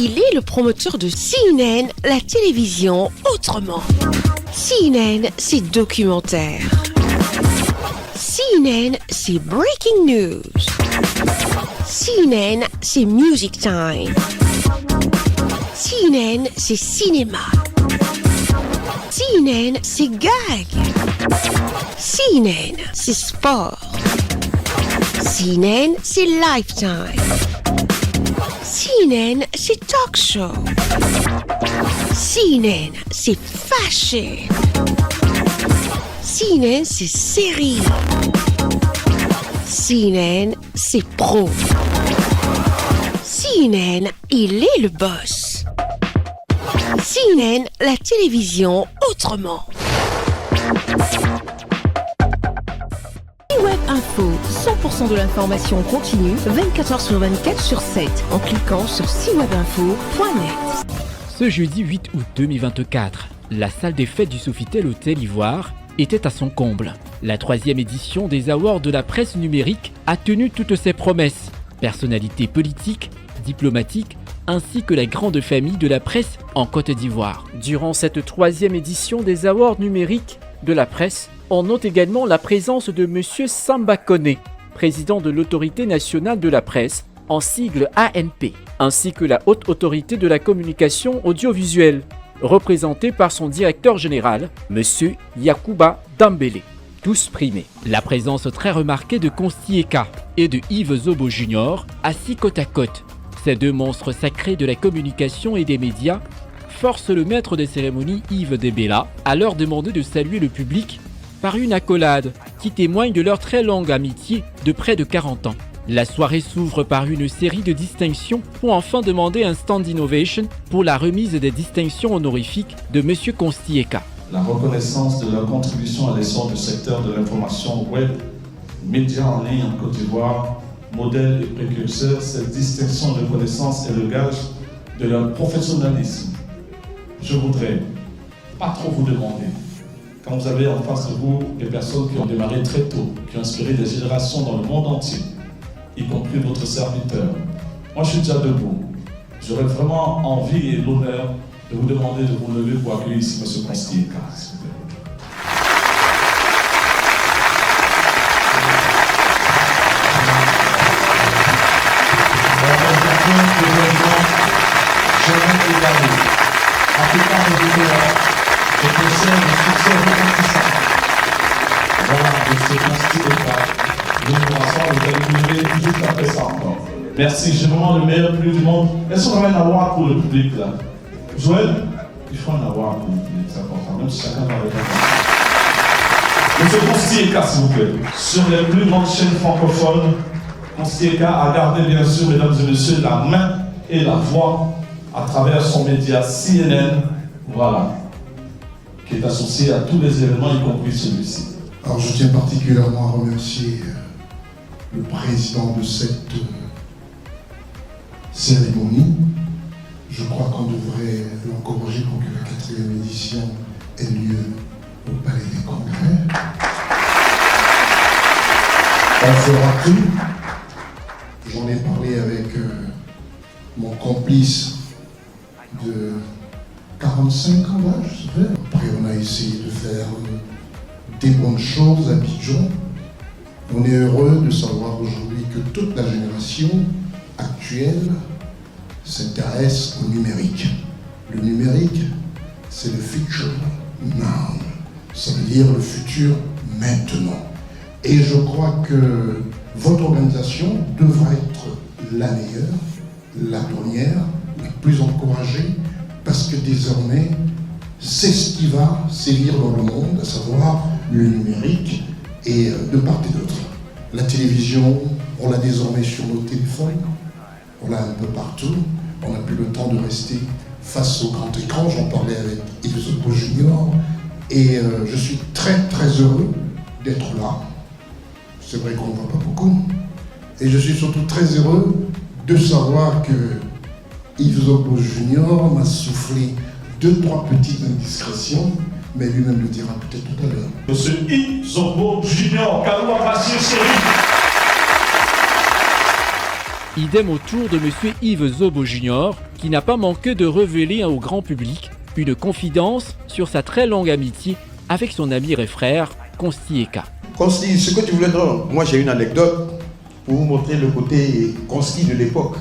Il est le promoteur de CNN, la télévision autrement. CNN, c'est documentaire. CNN, c'est breaking news. CNN, c'est music time. CNN, c'est cinéma. CNN, c'est gag. CNN, c'est sport. CNN, c'est lifetime. CNN, c'est talk show. CNN, c'est fashion. CNN, c'est série. CNN, c'est pro. CNN, il est le boss. CNN, la télévision autrement. Web Info, 100% de l'information continue, 24h sur 24 sur 7, en cliquant sur siwebinfo.net. Ce jeudi 8 août 2024, la salle des fêtes du Sofitel Hôtel Ivoire était à son comble. La 3e édition des Awards de la presse numérique a tenu toutes ses promesses. Personnalités politiques, diplomatiques, ainsi que la grande famille de la presse en Côte d'Ivoire. Durant cette 3e édition des Awards numériques de la presse, on note également la présence de M. Samba Koné, président de l'Autorité nationale de la presse, en sigle ANP, ainsi que la Haute Autorité de la communication audiovisuelle, représentée par son directeur général, M. Yacouba Dambélé, tous primés. La présence très remarquée de Konsti Eka et de Yves Zobo Jr. assis côte à côte. Ces deux monstres sacrés de la communication et des médias forcent le maître des cérémonies Yves Debella à leur demander de saluer le public par une accolade qui témoigne de leur très longue amitié de près de 40 ans. La soirée s'ouvre par une série de distinctions pour enfin demander un stand innovation pour la remise des distinctions honorifiques de M. Konsti Eka. La reconnaissance de leur contribution à l'essor du secteur de l'information web, médias en ligne en Côte d'Ivoire, modèle et précurseur, cette distinction de reconnaissance est le gage de leur professionnalisme. Je voudrais pas trop vous demander, quand vous avez en face de vous des personnes qui ont démarré très tôt, qui ont inspiré des générations dans le monde entier, y compris votre serviteur. Moi, je suis déjà debout. J'aurais vraiment envie et l'honneur de vous demander de vous lever pour accueillir ici M. Konsti Eka. Merci, j'ai vraiment le meilleur public du monde. Est-ce qu'on va en avoir pour le public là? Joël, il faut en avoir pour le public, c'est important, même si chacun va avec un. Monsieur Konsti Eka, s'il vous plaît. Sur les plus grandes chaînes francophones, Konsti Eka a gardé bien sûr, mesdames et messieurs, la main et la voix à travers son média CNN, voilà, qui est associé à tous les événements, y compris celui-ci. Alors je tiens particulièrement à remercier le président de cette cérémonie. Je crois qu'on devrait l'encourager pour que la 4e édition ait lieu au Palais des Congrès. On fera tout. J'en ai parlé avec mon complice de 45 ans d'âge, c'est vrai. Après, on a essayé de faire des bonnes choses à Abidjan. On est heureux de savoir aujourd'hui que toute la génération actuelle s'intéresse au numérique. Le numérique, c'est le future now. Ça veut dire le futur maintenant. Et je crois que votre organisation devra être la meilleure, la première, la plus encouragée, parce que désormais, c'est ce qui va sévir dans le monde, à savoir le numérique, et de part et d'autre. La télévision, on l'a désormais sur nos téléphones, on l'a un peu partout, on n'a plus le temps de rester face au grand écran. J'en parlais avec Yves Zobo Jr. Et je suis très très heureux d'être là. C'est vrai qu'on ne voit pas beaucoup. Et je suis surtout très heureux de savoir que Yves Zobo Jr. m'a soufflé 2-3 petites indiscrétions, mais lui-même le dira peut-être tout à l'heure. Monsieur Yves Zobo Jr. Kaloua Bachir Chéri. Idem autour de M. Yves Zobo Jr., qui n'a pas manqué de révéler au grand public une confidence sur sa très longue amitié avec son ami et frère, Consti Eka. Consti, ce que tu voulais dire, moi j'ai une anecdote pour vous montrer le côté Consti de l'époque.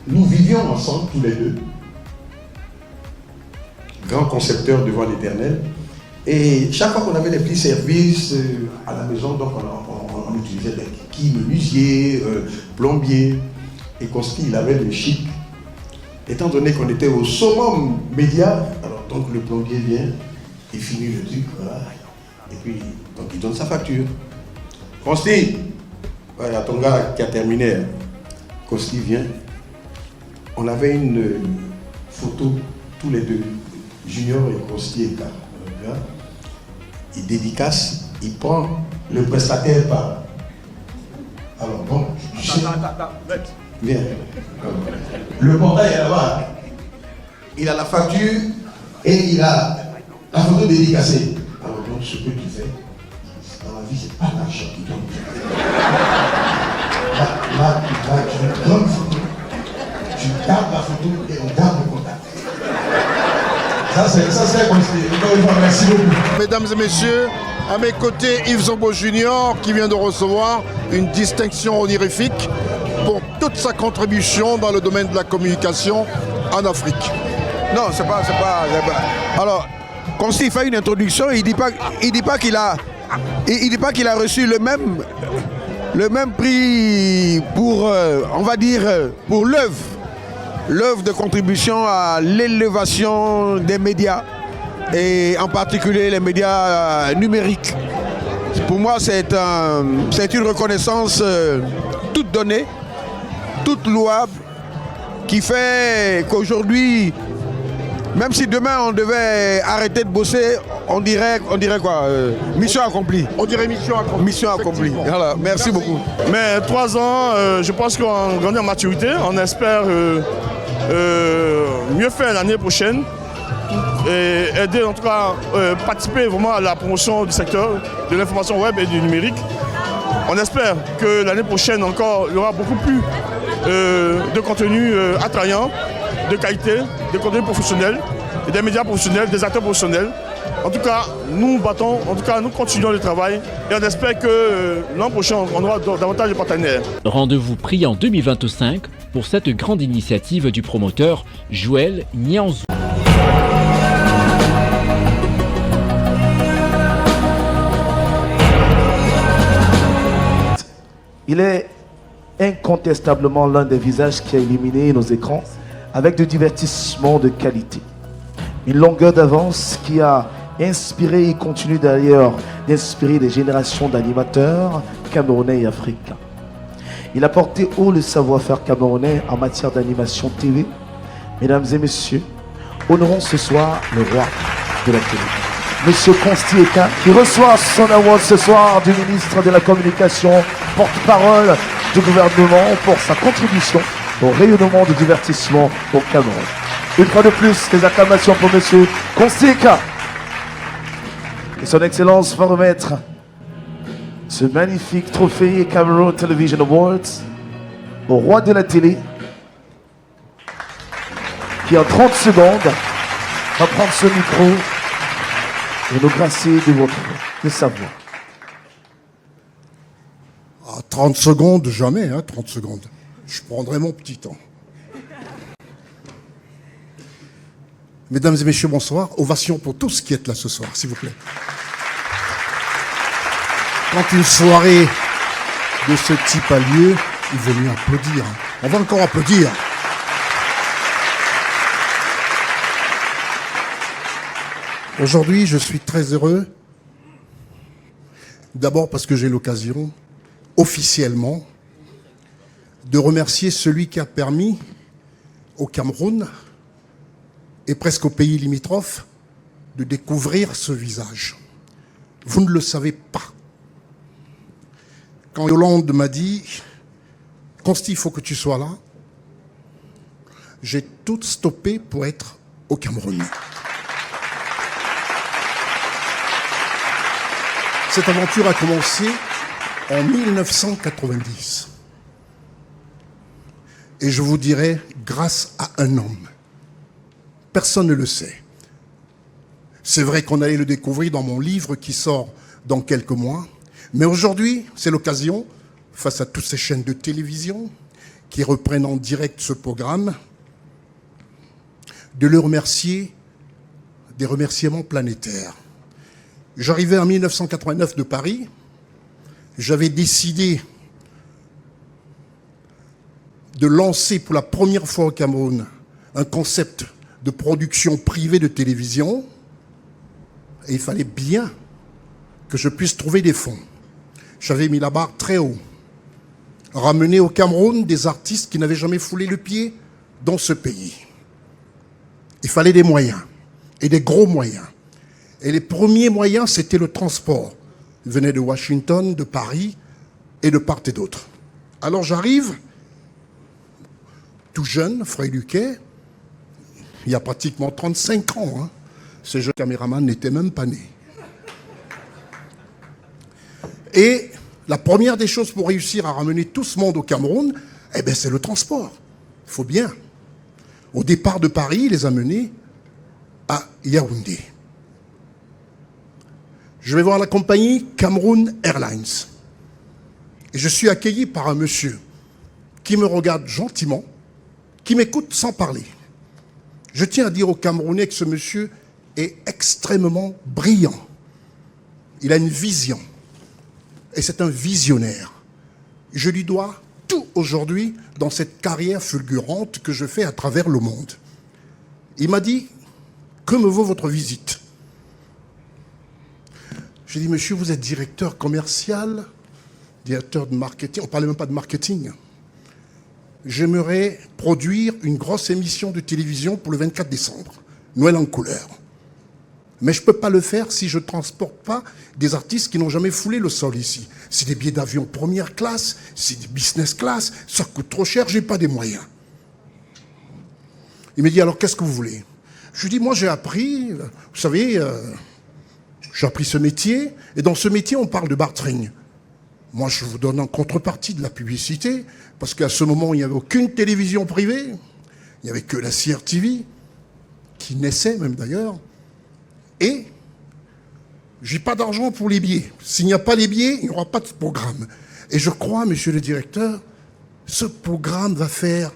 Nous vivions ensemble tous les deux, grands concepteurs devant l'Éternel, et chaque fois qu'on avait des petits services à la maison, donc on utilisait qui menuisier, plombier, et Consti il avait le chic. Étant donné qu'on était au summum média, alors donc le plombier vient, il finit le truc, voilà, et puis donc il donne sa facture. Consti, voilà ton gars qui a terminé. Consti vient. On avait une photo tous les deux, Junior et Consti et Eka. Il dédicace, il prend le prestataire par. Alors bon, je sais. Viens. Le portail est là-bas. Il a la facture et il a la photo dédicacée. Alors donc ce que tu fais, dans la vie, c'est pas l'argent qui donne. Là, tu donnes la photo, tu gardes la photo et on garde le contact. Ça c'est construit. Merci beaucoup. Mesdames et messieurs, à mes côtés, Yves Zobo Jr. qui vient de recevoir une distinction honorifique pour toute sa contribution dans le domaine de la communication en Afrique. Non, c'est pas. Alors, Consti fait une introduction et il dit pas qu'il a reçu le même prix pour, on va dire, pour l'œuvre de contribution à l'élévation des médias et en particulier les médias numériques. Pour moi, c'est une reconnaissance toute donnée, toute louable, qui fait qu'aujourd'hui, même si demain on devait arrêter de bosser, on dirait quoi mission accomplie. On dirait mission accomplie. Mission accomplie. Voilà, merci beaucoup. Mais 3 ans, je pense qu'on grandit en maturité. On espère mieux faire l'année prochaine et aider, en tout cas, participer vraiment à la promotion du secteur de l'information web et du numérique. On espère que l'année prochaine encore, il y aura beaucoup plus de contenu attrayant, de qualité, de contenu professionnel, et des médias professionnels, des acteurs professionnels. En tout cas, nous battons, en tout cas, nous continuons le travail et on espère que l'an prochain, on aura davantage de partenaires. Rendez-vous pris en 2025 pour cette grande initiative du promoteur Joël Nyanzou. Il est incontestablement l'un des visages qui a éliminé nos écrans avec du divertissement de qualité. Une longueur d'avance qui a inspiré et continue d'ailleurs d'inspirer des générations d'animateurs camerounais et africains. Il a porté haut le savoir-faire camerounais en matière d'animation TV. Mesdames et messieurs, honorons ce soir le roi de la télé, Monsieur Consti Eka, qui reçoit son award ce soir du ministre de la Communication, porte-parole du gouvernement pour sa contribution au rayonnement du divertissement au Cameroun. Une fois de plus, des acclamations pour Monsieur Consti Eka. Et son Excellence va remettre ce magnifique trophée Cameroon Television Awards au roi de la télé, qui en 30 secondes va prendre ce micro et nous gracier de sa voix. 30 secondes, jamais, 30 secondes. Je prendrai mon petit temps. Mesdames et messieurs, bonsoir. Ovation pour tous qui êtes là ce soir, s'il vous plaît. Quand une soirée de ce type a lieu, il vaut mieux applaudir. On va encore applaudir. Aujourd'hui, je suis très heureux. D'abord parce que j'ai l'occasion, officiellement, de remercier celui qui a permis au Cameroun et presque aux pays limitrophes de découvrir ce visage. Vous ne le savez pas. Quand Yolande m'a dit « Consti, il faut que tu sois là », j'ai tout stoppé pour être au Cameroun. Cette aventure a commencé en 1990. Et je vous dirais, grâce à un homme. Personne ne le sait. C'est vrai qu'on allait le découvrir dans mon livre qui sort dans quelques mois. Mais aujourd'hui, c'est l'occasion, face à toutes ces chaînes de télévision qui reprennent en direct ce programme, de le remercier des remerciements planétaires. J'arrivais en 1989 de Paris. J'avais décidé de lancer pour la première fois au Cameroun un concept de production privée de télévision. Et il fallait bien que je puisse trouver des fonds. J'avais mis la barre très haut. Ramener au Cameroun des artistes qui n'avaient jamais foulé le pied dans ce pays. Il fallait des moyens, et des gros moyens. Et les premiers moyens, c'était le transport. Ils venaient de Washington, de Paris, et de part et d'autre. Alors j'arrive, tout jeune, Frey Luquet, il y a pratiquement 35 ans. Hein. Ce jeune caméraman n'était même pas né. Et la première des choses pour réussir à ramener tout ce monde au Cameroun, eh bien, c'est le transport. Il faut bien. Au départ de Paris, il les a menés à Yaoundé. Je vais voir la compagnie Cameroun Airlines. Et je suis accueilli par un monsieur qui me regarde gentiment, qui m'écoute sans parler. Je tiens à dire aux Camerounais que ce monsieur est extrêmement brillant. Il a une vision. Et c'est un visionnaire. Je lui dois tout aujourd'hui dans cette carrière fulgurante que je fais à travers le monde. Il m'a dit, que me vaut votre visite? J'ai dit, monsieur, vous êtes directeur commercial, directeur de marketing. On ne parlait même pas de marketing. J'aimerais produire une grosse émission de télévision pour le 24 décembre, Noël en couleur. Mais je ne peux pas le faire si je ne transporte pas des artistes qui n'ont jamais foulé le sol ici. C'est des billets d'avion première classe, c'est des business class, ça coûte trop cher, je n'ai pas des moyens. Il me dit, alors qu'est-ce que vous voulez? Je lui dis, moi j'ai appris, vous savez, j'ai appris ce métier, et dans ce métier on parle de bartering. Moi je vous donne en contrepartie de la publicité, parce qu'à ce moment il n'y avait aucune télévision privée, il n'y avait que la CRTV, qui naissait même d'ailleurs. Et j'ai pas d'argent pour les billets. S'il n'y a pas les billets, il n'y aura pas de programme. Et je crois, monsieur le directeur, ce programme va faire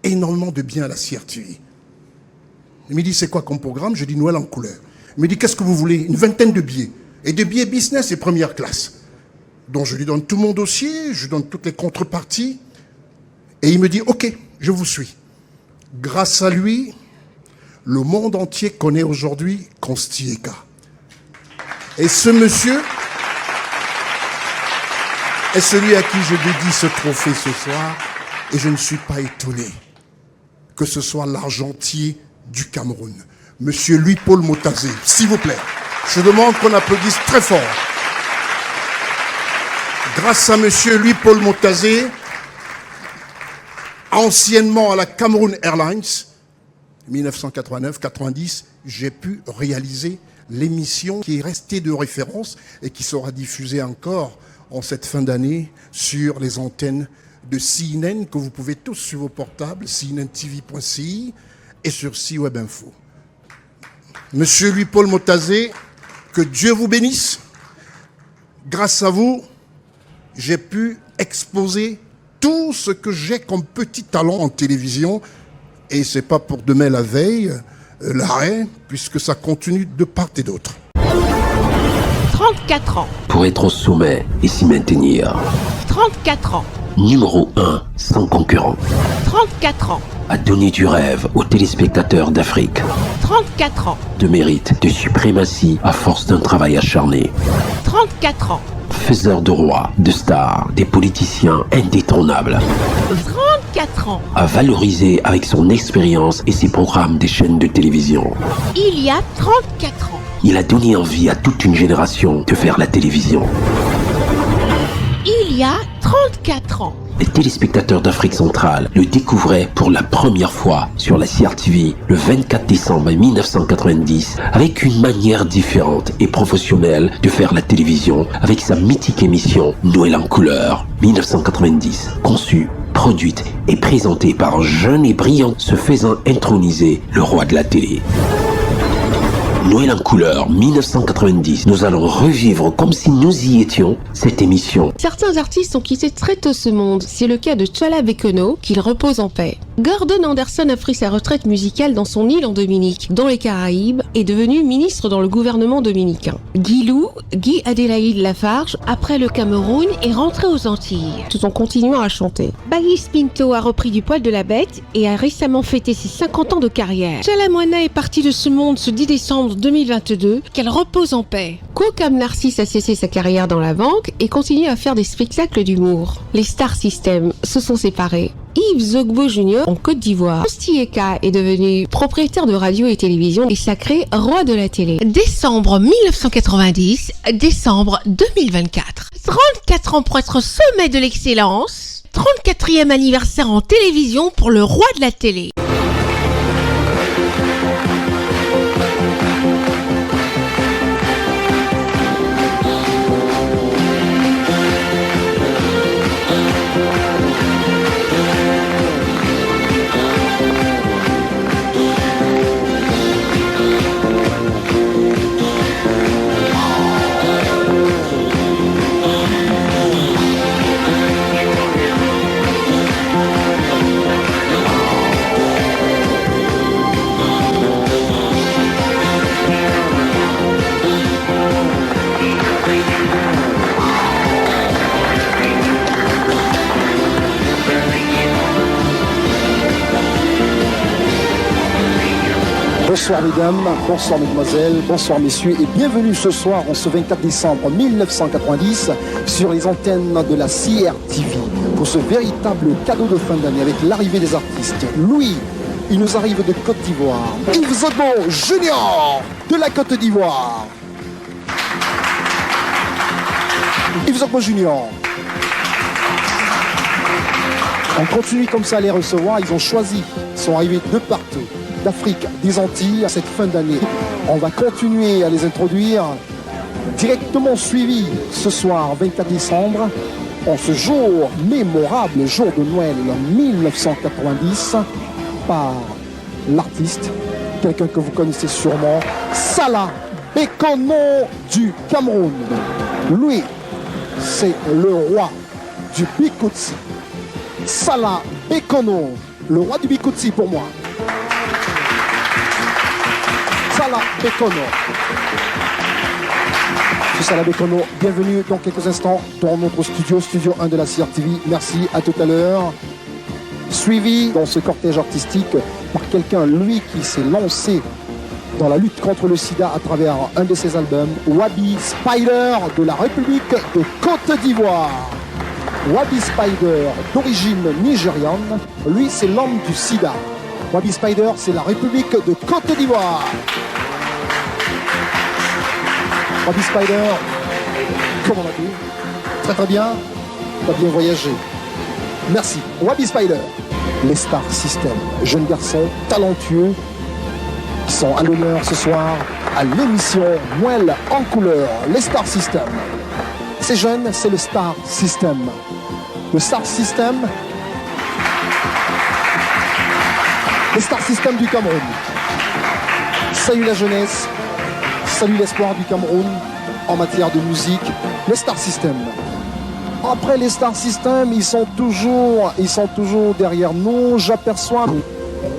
énormément de bien à la CRTV. Il me dit, c'est quoi comme programme? Je dis, Noël en couleur. Il me dit, qu'est-ce que vous voulez? Une vingtaine de billets. Et des billets business et première classe. Donc je lui donne tout mon dossier, je lui donne toutes les contreparties. Et il me dit, ok, je vous suis. Grâce à lui, le monde entier connaît aujourd'hui Constieka. Et ce monsieur est celui à qui je dédie ce trophée ce soir. Et je ne suis pas étonné que ce soit l'argentier du Cameroun, monsieur Louis-Paul Motazé. S'il vous plaît, je demande qu'on applaudisse très fort. Grâce à monsieur Louis-Paul Motazé, anciennement à la Cameroun Airlines, 1989-90, j'ai pu réaliser l'émission qui est restée de référence et qui sera diffusée encore en cette fin d'année sur les antennes de CNN que vous pouvez tous sur vos portables, cnntv.ci et sur C-Web Info. Monsieur Louis-Paul Motazé, que Dieu vous bénisse. Grâce à vous, j'ai pu exposer tout ce que j'ai comme petit talent en télévision. Et ce n'est pas pour demain la veille, l'arrêt, puisque ça continue de part et d'autre. 34 ans. Pour être au sommet et s'y maintenir. 34 ans. Numéro 1, sans concurrent. 34 ans. À donner du rêve aux téléspectateurs d'Afrique. 34 ans. De mérite, de suprématie à force d'un travail acharné. 34 ans. Faiseur de rois, de stars, des politiciens indétrônables. 34 ans. À valoriser avec son expérience et ses programmes des chaînes de télévision. Il y a 34 ans. Il a donné envie à toute une génération de faire la télévision. Il y a 34 ans. Les téléspectateurs d'Afrique centrale le découvraient pour la première fois sur la CRTV le 24 décembre 1990 avec une manière différente et professionnelle de faire la télévision avec sa mythique émission Noël en couleur 1990, conçue, produite et présentée par un jeune et brillant se faisant introniser le roi de la télé. Noël en couleur 1990, nous allons revivre comme si nous y étions cette émission. Certains artistes ont quitté très tôt ce monde. C'est le cas de Tchala Bekono, qu'il repose en paix. Gordon Anderson a pris sa retraite musicale dans son île en Dominique, dans les Caraïbes, et est devenu ministre dans le gouvernement dominicain. Guy Adélaïde Lafarge, après le Cameroun, est rentré aux Antilles, tout en continuant à chanter. Baïs Pinto a repris du poil de la bête et a récemment fêté ses 50 ans de carrière. Tchala Moana est partie de ce monde ce 10 décembre 2022, qu'elle repose en paix. Kokam Narcisse a cessé sa carrière dans la banque et continue à faire des spectacles d'humour. Les Star System se sont séparés. Yves Zogbo Jr. en Côte d'Ivoire. Ostieka est devenu propriétaire de radio et télévision et sacré roi de la télé. Décembre 1990, décembre 2024. 34 ans pour être au sommet de l'excellence. 34e anniversaire en télévision pour le roi de la télé. Bonsoir mesdames, bonsoir mesdemoiselles, bonsoir messieurs et bienvenue ce soir en ce 24 décembre 1990 sur les antennes de la CRTV pour ce véritable cadeau de fin d'année avec l'arrivée des artistes. Louis, il nous arrive de Côte d'Ivoire. Yves Zogbo Junior de la Côte d'Ivoire. Yves Zogbo Junior. On continue comme ça à les recevoir, ils ont choisi, ils sont arrivés de partout. D'Afrique, des Antilles, à cette fin d'année. On va continuer à les introduire, directement suivi ce soir, 24 décembre, en ce jour mémorable, jour de Noël 1990, par l'artiste, quelqu'un que vous connaissez sûrement, Salah Bekono du Cameroun. Lui, c'est le roi du Bikutsi. Salah Bekono, le roi du Bikutsi pour moi. Salah Bekono. C'est Salah Bekono. Bienvenue dans quelques instants dans notre studio 1 de la CRTV. Merci, à tout à l'heure. Suivi dans ce cortège artistique par quelqu'un, lui, qui s'est lancé dans la lutte contre le sida à travers un de ses albums, Wabi Spider de la République de Côte d'Ivoire. Wabi Spider, d'origine nigériane, lui, c'est l'homme du sida. Wabi Spider, c'est la République de Côte d'Ivoire. Wabi Spider, comment vas-tu? Très très bien, tu as bien voyagé. Merci. Wabi Spider, les Star System, jeunes garçons talentueux qui sont à l'honneur ce soir à l'émission Noël en couleur, les Star System. Ces jeunes, c'est le Star System. Le Star System, les Star System du Cameroun. Salut la jeunesse, salut l'espoir du Cameroun en matière de musique, les Star System. Après les Star System, ils sont toujours derrière nous. J'aperçois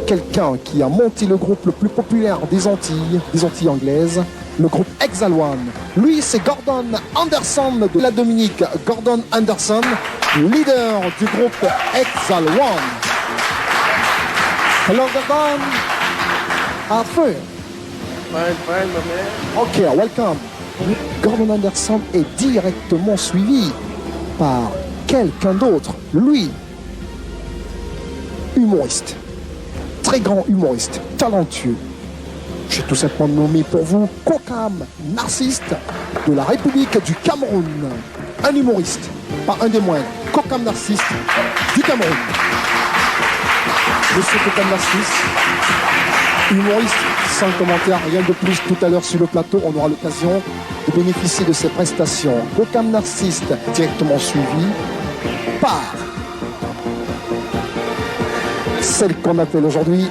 quelqu'un qui a monté le groupe le plus populaire des Antilles anglaises, le groupe Exile One. Lui, c'est Gordon Anderson de la Dominique. Gordon Anderson, leader du groupe Exile One. Hello, Gordon. À feu. Fine, my man. Ok, welcome. Gordon Anderson est directement suivi par quelqu'un d'autre. Lui, humoriste. Très grand humoriste, talentueux. J'ai tout simplement nommé pour vous Kokam Narcisse de la République du Cameroun. Un humoriste, pas un des moindres. Kokam Narcisse du Cameroun. Monsieur Kokam Narcisse, humoriste, sans commentaire, rien de plus. Tout à l'heure sur le plateau, on aura l'occasion de bénéficier de ses prestations. Kokam Narcisse, directement suivi par celle qu'on appelle aujourd'hui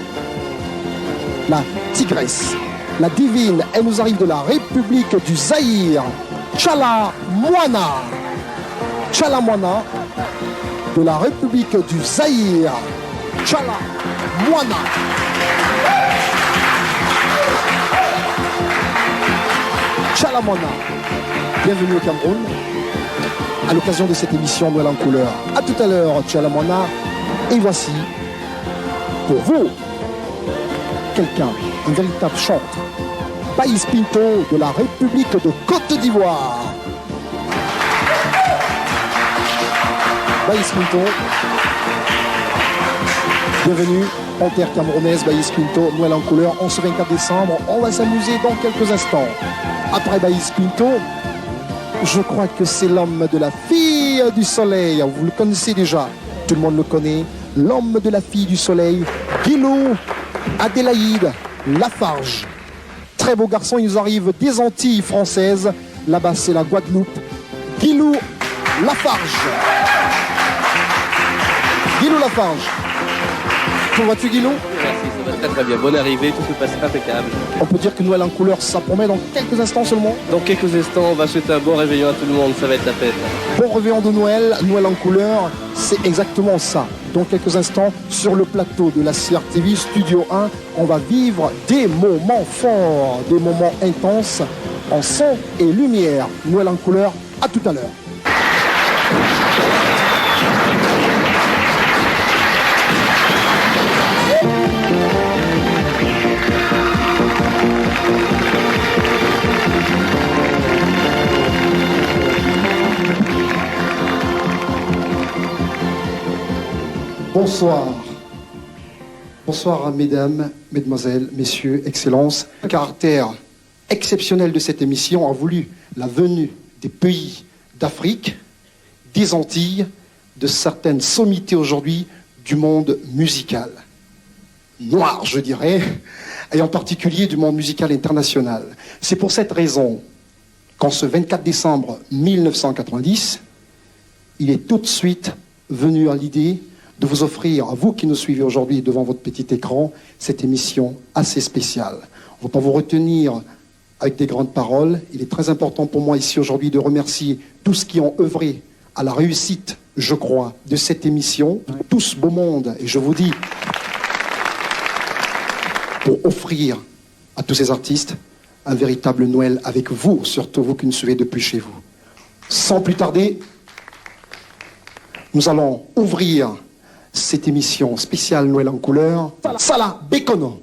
la tigresse, la divine. Elle nous arrive de la République du Zaïre, Tchala Moana. Tchala Moana, de la République du Zaïre, Tchala Moana. Tchala Moana, bienvenue au Cameroun, à l'occasion de cette émission Noël en couleur. A tout à l'heure, Tchala Moana, et voici, pour vous, quelqu'un, un véritable chanteur, Baïs Pinto de la République de Côte d'Ivoire. Baïs Pinto, bienvenue en terre camerounaise. Baïs Pinto, Noël en couleur, en ce 24 décembre. On va s'amuser dans quelques instants. Après Baïs Pinto, je crois que c'est l'homme de la fille du soleil. Vous le connaissez déjà, tout le monde le connaît. L'homme de la fille du soleil, Guilou Adélaïde Lafarge. Très beau garçon, il nous arrive des Antilles françaises. Là-bas, c'est la Guadeloupe. Guilou Lafarge. Guilou Lafarge. Comment vas-tu, Guilou? Merci, ça va très très bien. Bonne arrivée, tout se passe impeccable. On peut dire que Noël en couleur, ça promet dans quelques instants seulement. Dans quelques instants, on va souhaiter un bon réveillon à tout le monde, ça va être la fête. Bon réveillon de Noël, Noël en couleur, c'est exactement ça. Dans quelques instants, sur le plateau de la CRTV Studio 1, on va vivre des moments forts, des moments intenses, en son et lumière. Noël en couleur, à tout à l'heure. Bonsoir. Bonsoir mesdames, mesdemoiselles, messieurs, excellences. Le caractère exceptionnel de cette émission a voulu la venue des pays d'Afrique, des Antilles, de certaines sommités aujourd'hui du monde musical. Noir, je dirais, et en particulier du monde musical international. C'est pour cette raison qu'en ce 24 décembre 1990, il est tout de suite venu à l'idée de vous offrir, à vous qui nous suivez aujourd'hui devant votre petit écran, cette émission assez spéciale. On ne va pas vous retenir avec des grandes paroles. Il est très important pour moi ici aujourd'hui de remercier tous ceux qui ont œuvré à la réussite, je crois, de cette émission. Tout ce beau monde, et je vous dis, pour offrir à tous ces artistes un véritable Noël avec vous, surtout vous qui nous suivez depuis chez vous. Sans plus tarder, nous allons ouvrir cette émission spéciale Noël en couleur. Salah Bekono.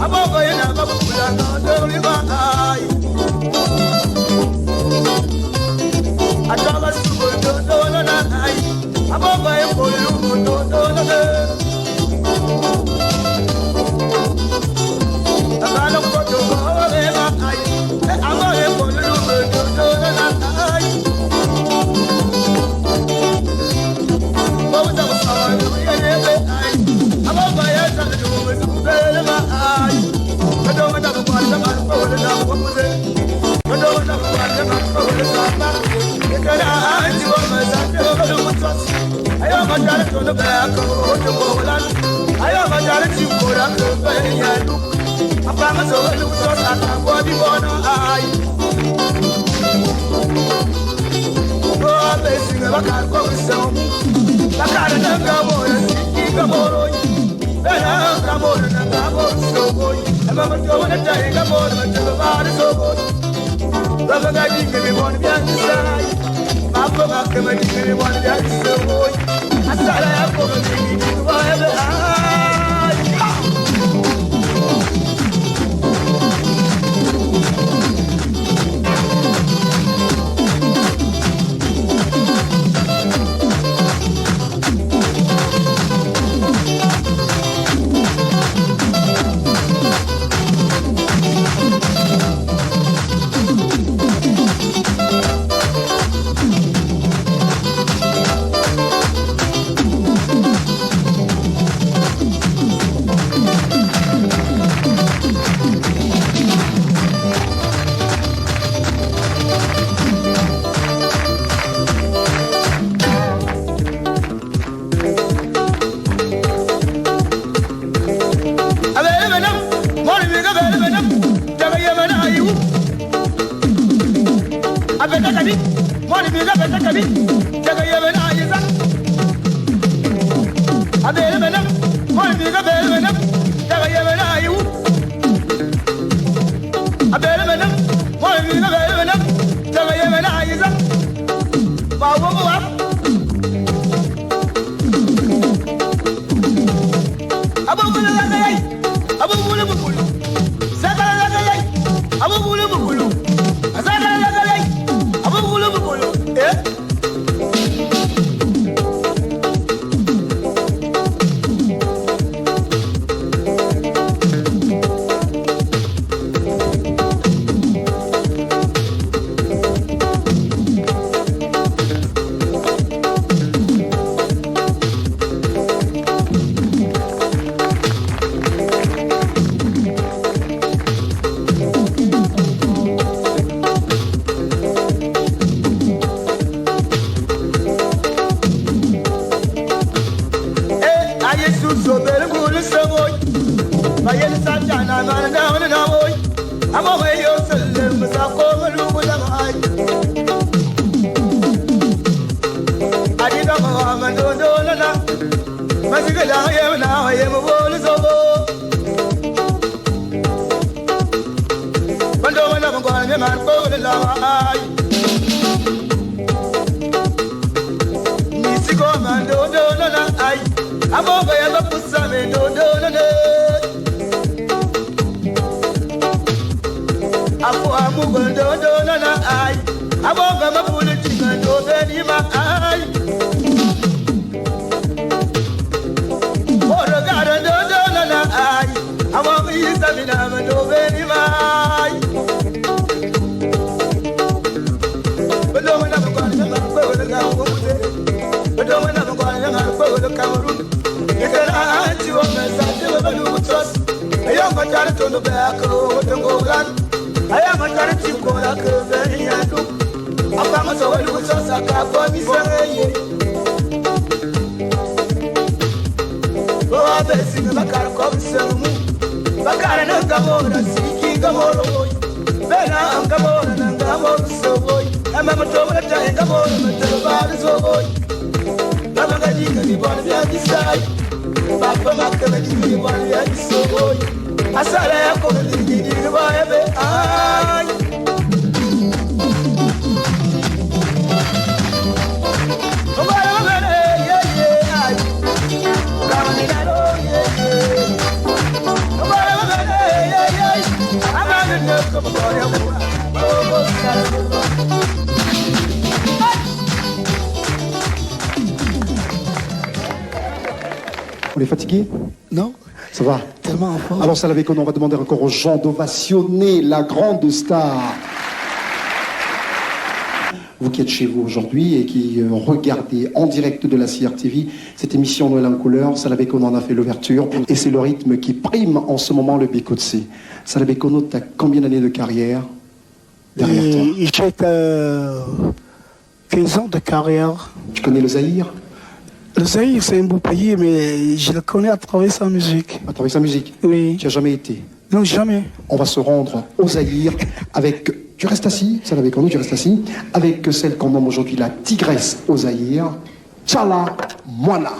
Ababa yana babula na dori ba ai. Ataba suko do do na ai. Ababa e polu do do na de. Abana ko do ba ba ai. Ababa e polu do do na ai. Bawa da sa ya ne be ai. Ababa ya sa do do ba ai. Kado ma da ba da ma ko da ba ko de. Kado ma da ba da ma ko da sa ba. Kara ai wa ma sa do ma sa. Ayo ma da to no ba ko to ko lan. Ayo ma da ti ko da ko ba ya lu. Apa ma so lu so sa ta ko di bo no ai. Ko be singa ba ka ko so. Ba ka da ga bo ya si ga bo ro. Bena ga bo na ga bo so bo. Ama ma to na ta ga bo na ta ba so bo. Ba ga di ke be bo ni ya ni sai. Apa ma ke ma di ke be bo ni ya so bo. Asala ya ko ma di ni wa ya be ai. On est fatigué? Non. Ça va? Tellement en forme. Alors, Salavekono, on va demander encore aux gens d'ovationner la grande star. Vous qui êtes chez vous aujourd'hui et qui regardez en direct de la CRTV cette émission Noël en couleur, Salavekono en a fait l'ouverture et c'est le rythme qui prime en ce moment le Bikotse. Salavekono, tu as combien d'années de carrière derrière toi? J'ai 15 ans de carrière. Tu connais le Zaïre? Le Zaïre, c'est un beau pays, mais je le connais à travers sa musique. À travers sa musique? Oui. Tu n'as jamais été? Non, jamais. On va se rendre au Zaïre avec... Tu restes assis, Salavekono, tu restes assis, avec celle qu'on nomme aujourd'hui la tigresse au Zaïre, Tchala Moana.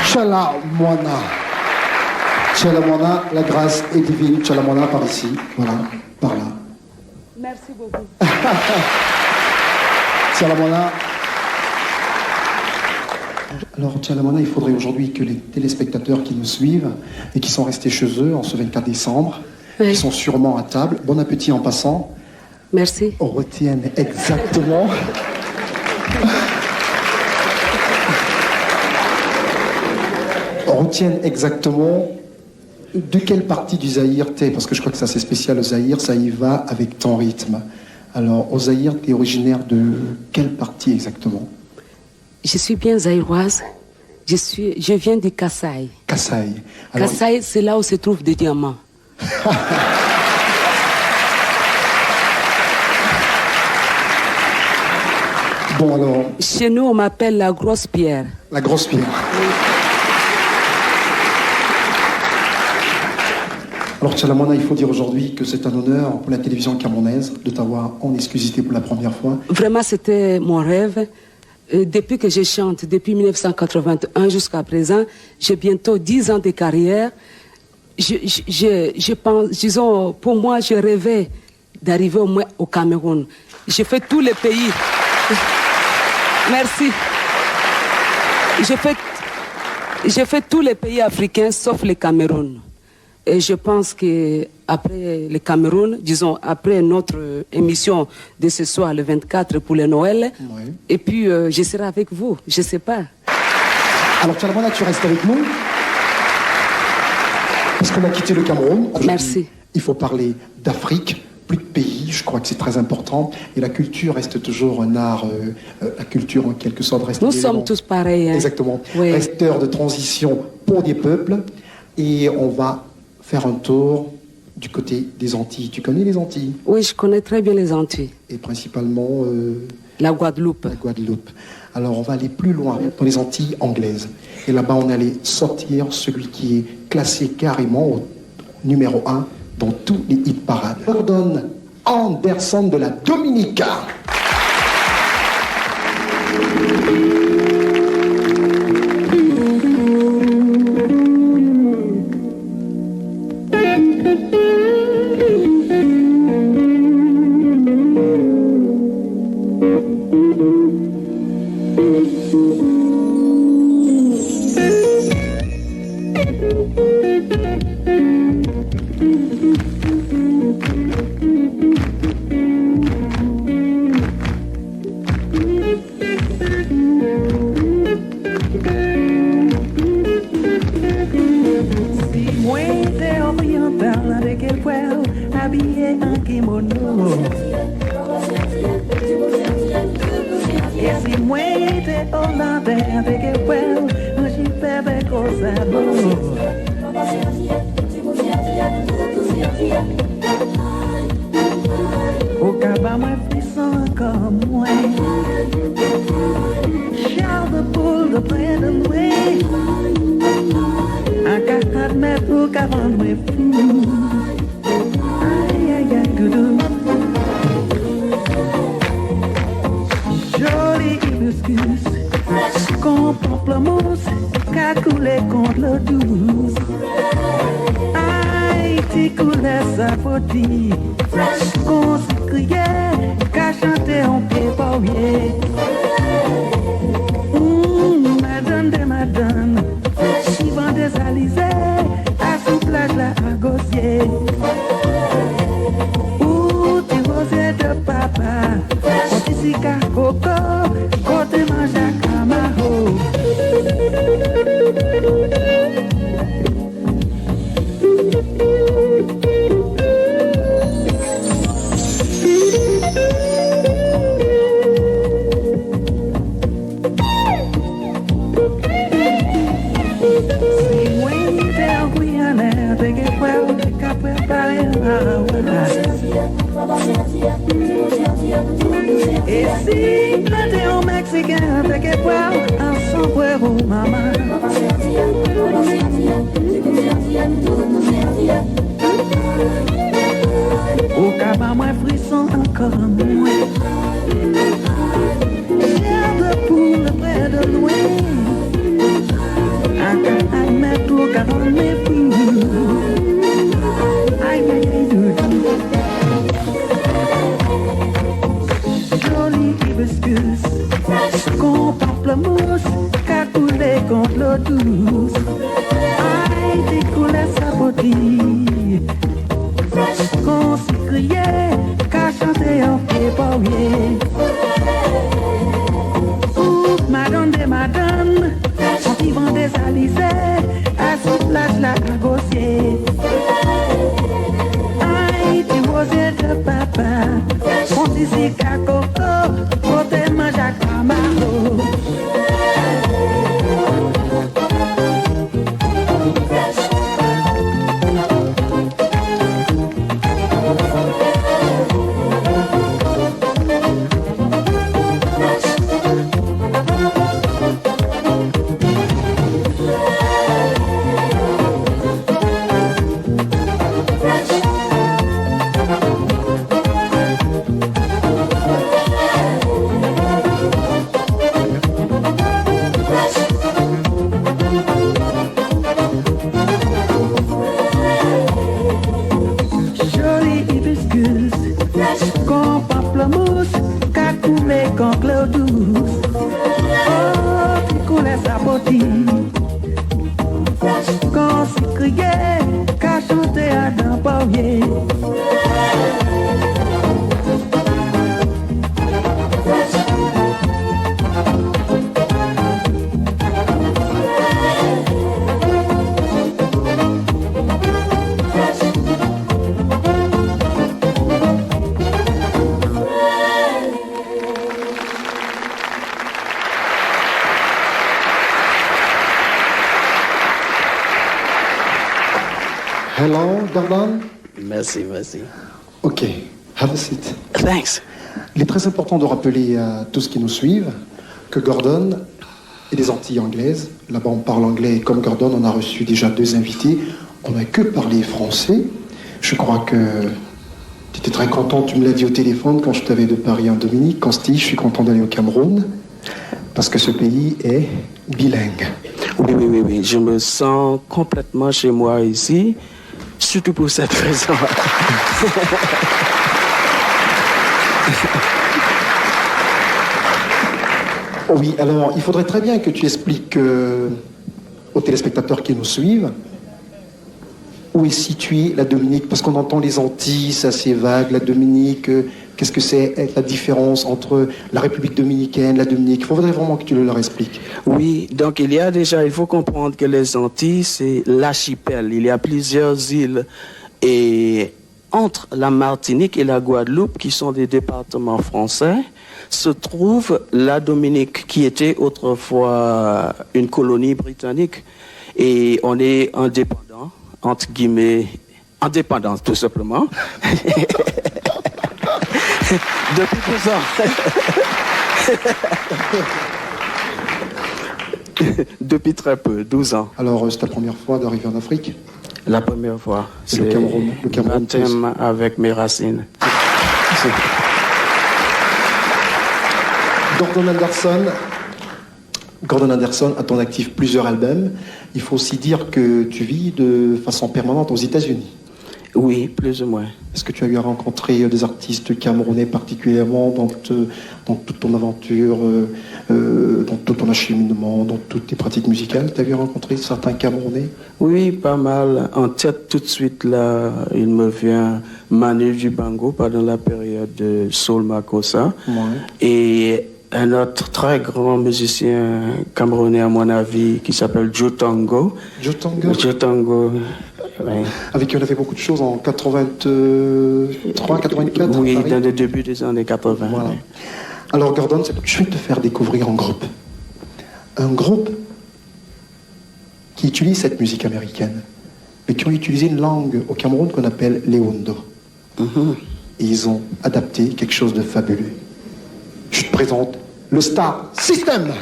Tchala Moana. Tchalamona, la grâce est divine. Tchalamona, par ici. Voilà, par là. Merci beaucoup. Tchalamona. Alors, Tchalamona, il faudrait aujourd'hui que les téléspectateurs qui nous suivent et qui sont restés chez eux en ce 24 décembre, qui sont sûrement à table, bon appétit en passant. Merci. On retienne exactement. On retienne exactement de quelle partie du Zaïre t'es, parce que je crois que ça c'est spécial le Zaïre, ça y va avec ton rythme. Alors, au Zaïre, t'es originaire de quelle partie exactement? Je suis bien zaïroise. Je viens du Kasaï. Kasaï. Kasaï, c'est là où se trouvent des diamants. Bon alors. Chez nous, on m'appelle la grosse pierre. La grosse pierre. Alors Tchalamona, il faut dire aujourd'hui que c'est un honneur pour la télévision camerounaise de t'avoir en exclusivité pour la première fois. Vraiment, c'était mon rêve. Depuis que je chante, depuis 1981 jusqu'à présent, j'ai bientôt 10 ans de carrière. Je pense, disons, pour moi, je rêvais d'arriver au moins au Cameroun. J'ai fait tous les pays. Merci. J'ai fait tous les pays africains sauf le Cameroun. Et je pense qu'après le Cameroun, disons, après notre émission de ce soir, le 24 pour le Noël, et puis je serai avec vous, je ne sais pas. Alors Tchalamona, tu restes avec nous parce qu'on a quitté le Cameroun. Merci. Il faut parler d'Afrique, plus de pays, je crois que c'est très important. Et la culture reste toujours un art, la culture en quelque sorte reste... Nous sommes tous pareils. Hein. Exactement. Oui. Resteur de transition pour des peuples. Et on va faire un tour du côté des Antilles. Tu connais les Antilles? Oui, je connais très bien les Antilles. Et principalement... la Guadeloupe. La Guadeloupe. Alors on va aller plus loin, dans les Antilles anglaises. Et là-bas, on allait sortir celui qui est classé carrément au numéro 1 dans tous les hit parades. Gordon Anderson de la Dominica. Au cabas, moi frisson encore moins. Garde pour le près de loin. Un cas à mettre au caron, mais plus. douce. Haïti coulait sa beauté. Qu'on s'y criait, qu'à chanter en pied pauvrier. Madame de madame, on qui vend des alizés, à son plage la cagossier. Haïti rosé de papa, on dit qu'à coco, côté mange à camaro. Quand s'y criait, qu'à chanter à d'un pauvrier. Hello, Gordon. Merci, merci. Ok, have a seat. Thanks. Il est très important de rappeler à tous qui nous suivent que Gordon est des Antilles anglaises. Là-bas, on parle anglais et comme Gordon, on a reçu déjà 2 invités. On n'a que parlé français. Je crois que tu étais très content, tu me l'as dit au téléphone quand je t'avais de Paris en Dominique. Consti, je suis content d'aller au Cameroun parce que ce pays est bilingue. Oui. Je me sens complètement chez moi ici. Surtout pour cette raison. Oui, alors il faudrait très bien que tu expliques aux téléspectateurs qui nous suivent où est située la Dominique, parce qu'on entend les Antilles, c'est assez vague, la Dominique, qu'est-ce que c'est la différence entre la République dominicaine, la Dominique? Il faudrait vraiment que tu leur expliques. Oui, donc il faut comprendre que les Antilles, c'est l'archipel. Il y a plusieurs îles et entre la Martinique et la Guadeloupe, qui sont des départements français, se trouve la Dominique, qui était autrefois une colonie britannique. Et on est indépendant, entre guillemets, indépendant tout simplement. Depuis 12 ans. Depuis très peu, 12 ans. Alors, c'est ta première fois d'arriver en Afrique? La première fois. C'est le Cameroun. Baptême avec mes racines. Gordon Anderson a ton actif plusieurs albums. Il faut aussi dire que tu vis de façon permanente aux États-Unis. Oui, plus ou moins. Est-ce que tu as eu à rencontrer des artistes camerounais particulièrement dans toute ton aventure, dans tout ton acheminement, dans toutes tes pratiques musicales? Tu as eu à rencontrer certains Camerounais? Oui, pas mal. En tête, tout de suite, là, il me vient Manu Dibango pendant la période de Soul Makossa. Ouais. Et un autre très grand musicien camerounais, à mon avis, qui s'appelle Joe Tango. Joe Tango? Joe Tango. Oui. Avec qui on a fait beaucoup de choses en 83, 84. Oui, dans le début des années 80. Voilà. Oui. Alors Gordon, je vais te faire découvrir un groupe. Un groupe qui utilise cette musique américaine, mais qui ont utilisé une langue au Cameroun qu'on appelle l'Ewondo. Et ils ont adapté quelque chose de fabuleux. Je te présente le Star System.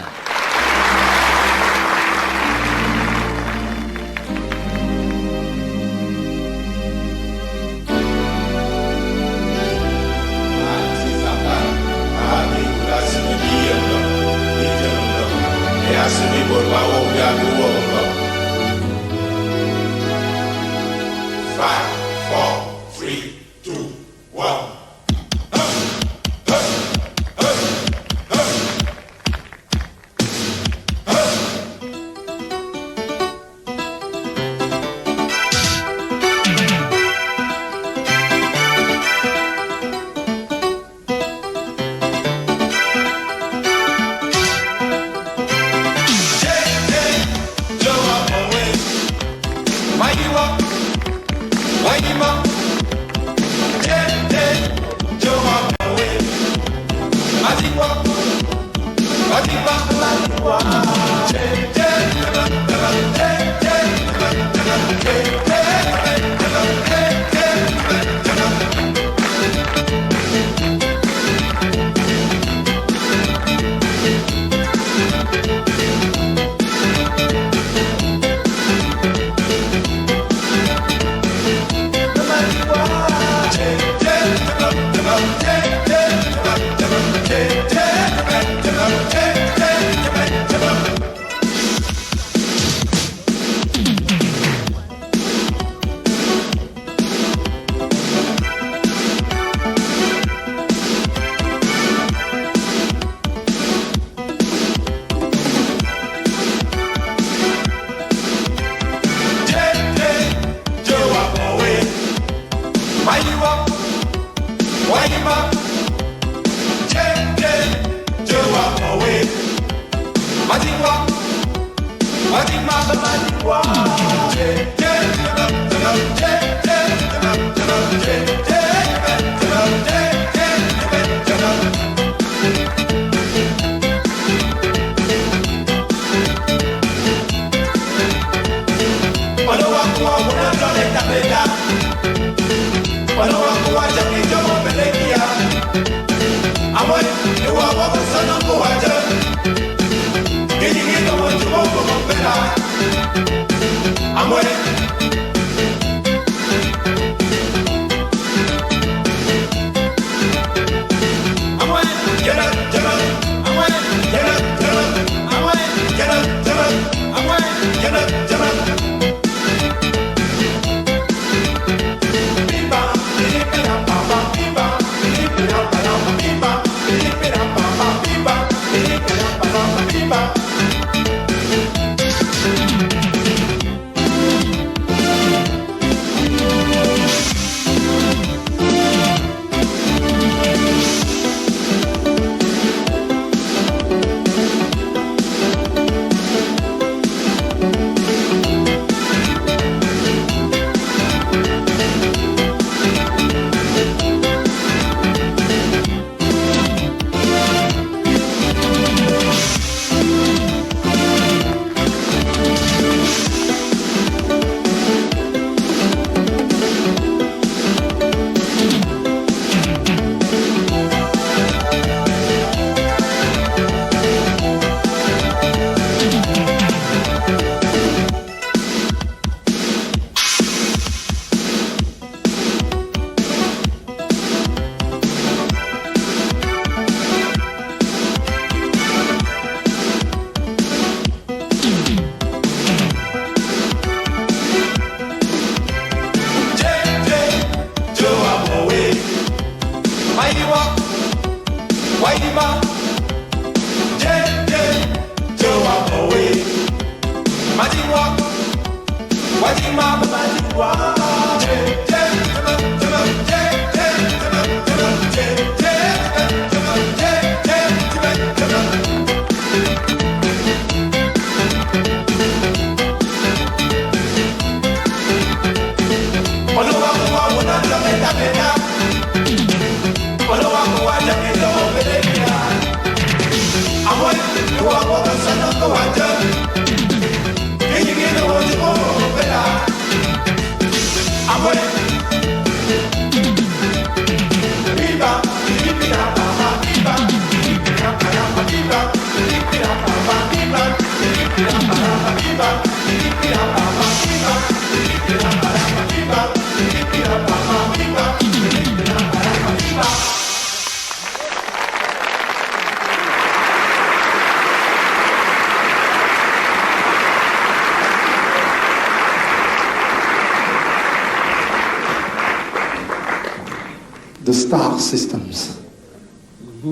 The Star Systems.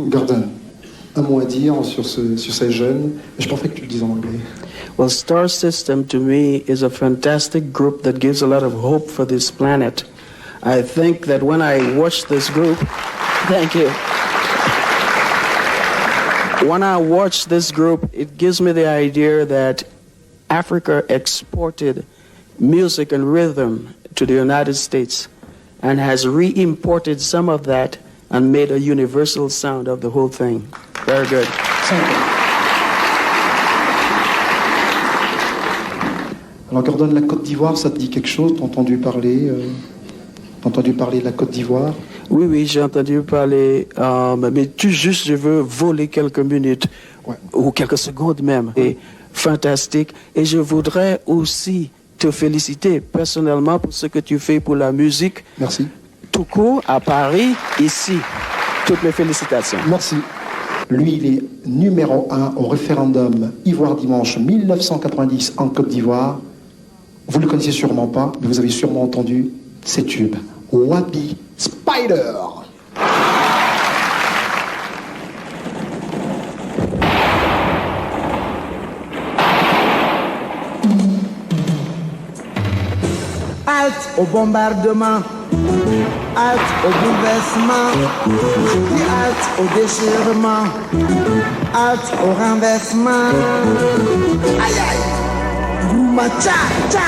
Gordon, un mot à dire sur ces jeunes. Je pensais que tu le dises en anglais. Well, Star System to me is a fantastic group that gives a lot of hope for this planet. I think that when I watch this group, thank you. When I watch this group, it gives me the idea that Africa exported music and rhythm to the United States and has re-imported some of that and made a universal sound of the whole thing. Very good. Thank you. Alors Gordon, la Côte d'Ivoire, ça te dit quelque chose? T'as entendu parler de la Côte d'Ivoire? Oui, oui, j'ai entendu parler, mais tout juste, je veux voler quelques minutes, ou quelques secondes même, et fantastique. Et je voudrais aussi te féliciter personnellement pour ce que tu fais pour la musique. Merci. Tout court, à Paris, ici. Toutes mes félicitations. Merci. Lui, il est numéro 1 au référendum Ivoire Dimanche 1990 en Côte d'Ivoire. Vous ne le connaissez sûrement pas, mais vous avez sûrement entendu ces tubes. Wabi Spider. Halte au bombardement, halte au bouleversement, je dis halte au déchirement, halte au renversement. Aïe aïe, Rouma tcha tcha.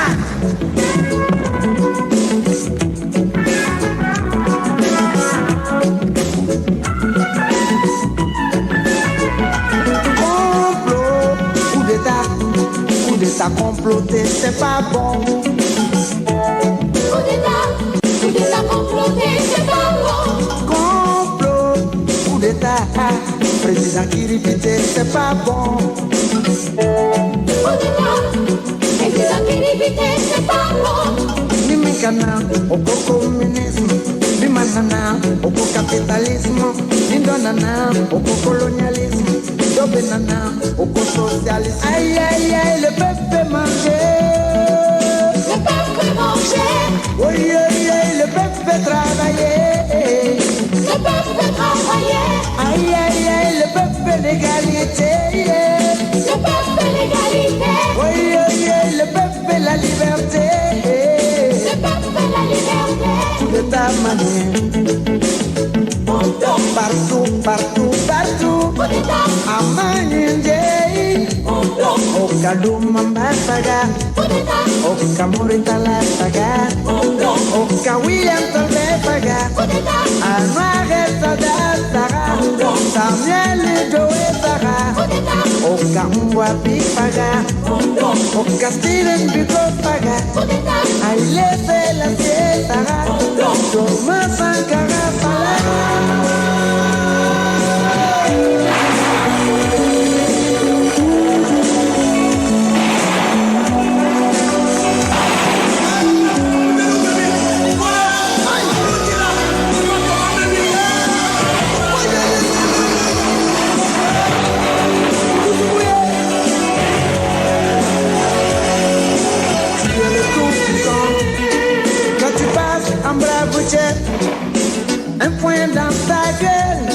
Complot, coup d'état comploté, c'est pas bon. Coup d'état comploté, c'est pas bon. Complot, coup d'état, président qui répétait, c'est pas bon. Coup d'état, président qui répétait, c'est pas bon. Ni mécana, au communisme, ni manana, au capitalisme, ni donana, au colonialisme, ni dobenana, au socialisme. Aïe aïe aïe, le peuple peut manger. Le peuple peut manger. Oui, oui, oui, le peuple peut travailler. Le peuple peut travailler. Aïe, aïe, aïe, le peuple peut l'égalité. Le peuple peut l'égalité. Oui, oui, oui, le peuple peut la liberté. Le peuple peut la liberté. De ta manière. Partout, partout, partout. Amanyenge. Okaduma Mbasaga, Okamuritala Saga, Oka William Tolbefaga, Anware Sada Saga, Samuel Joe Saga, Oka Mwa Pifaga, Oka Steven Biko Faga, Aile Fela Saga, Thomas Sankara Falaga. Un point dans ta gueule,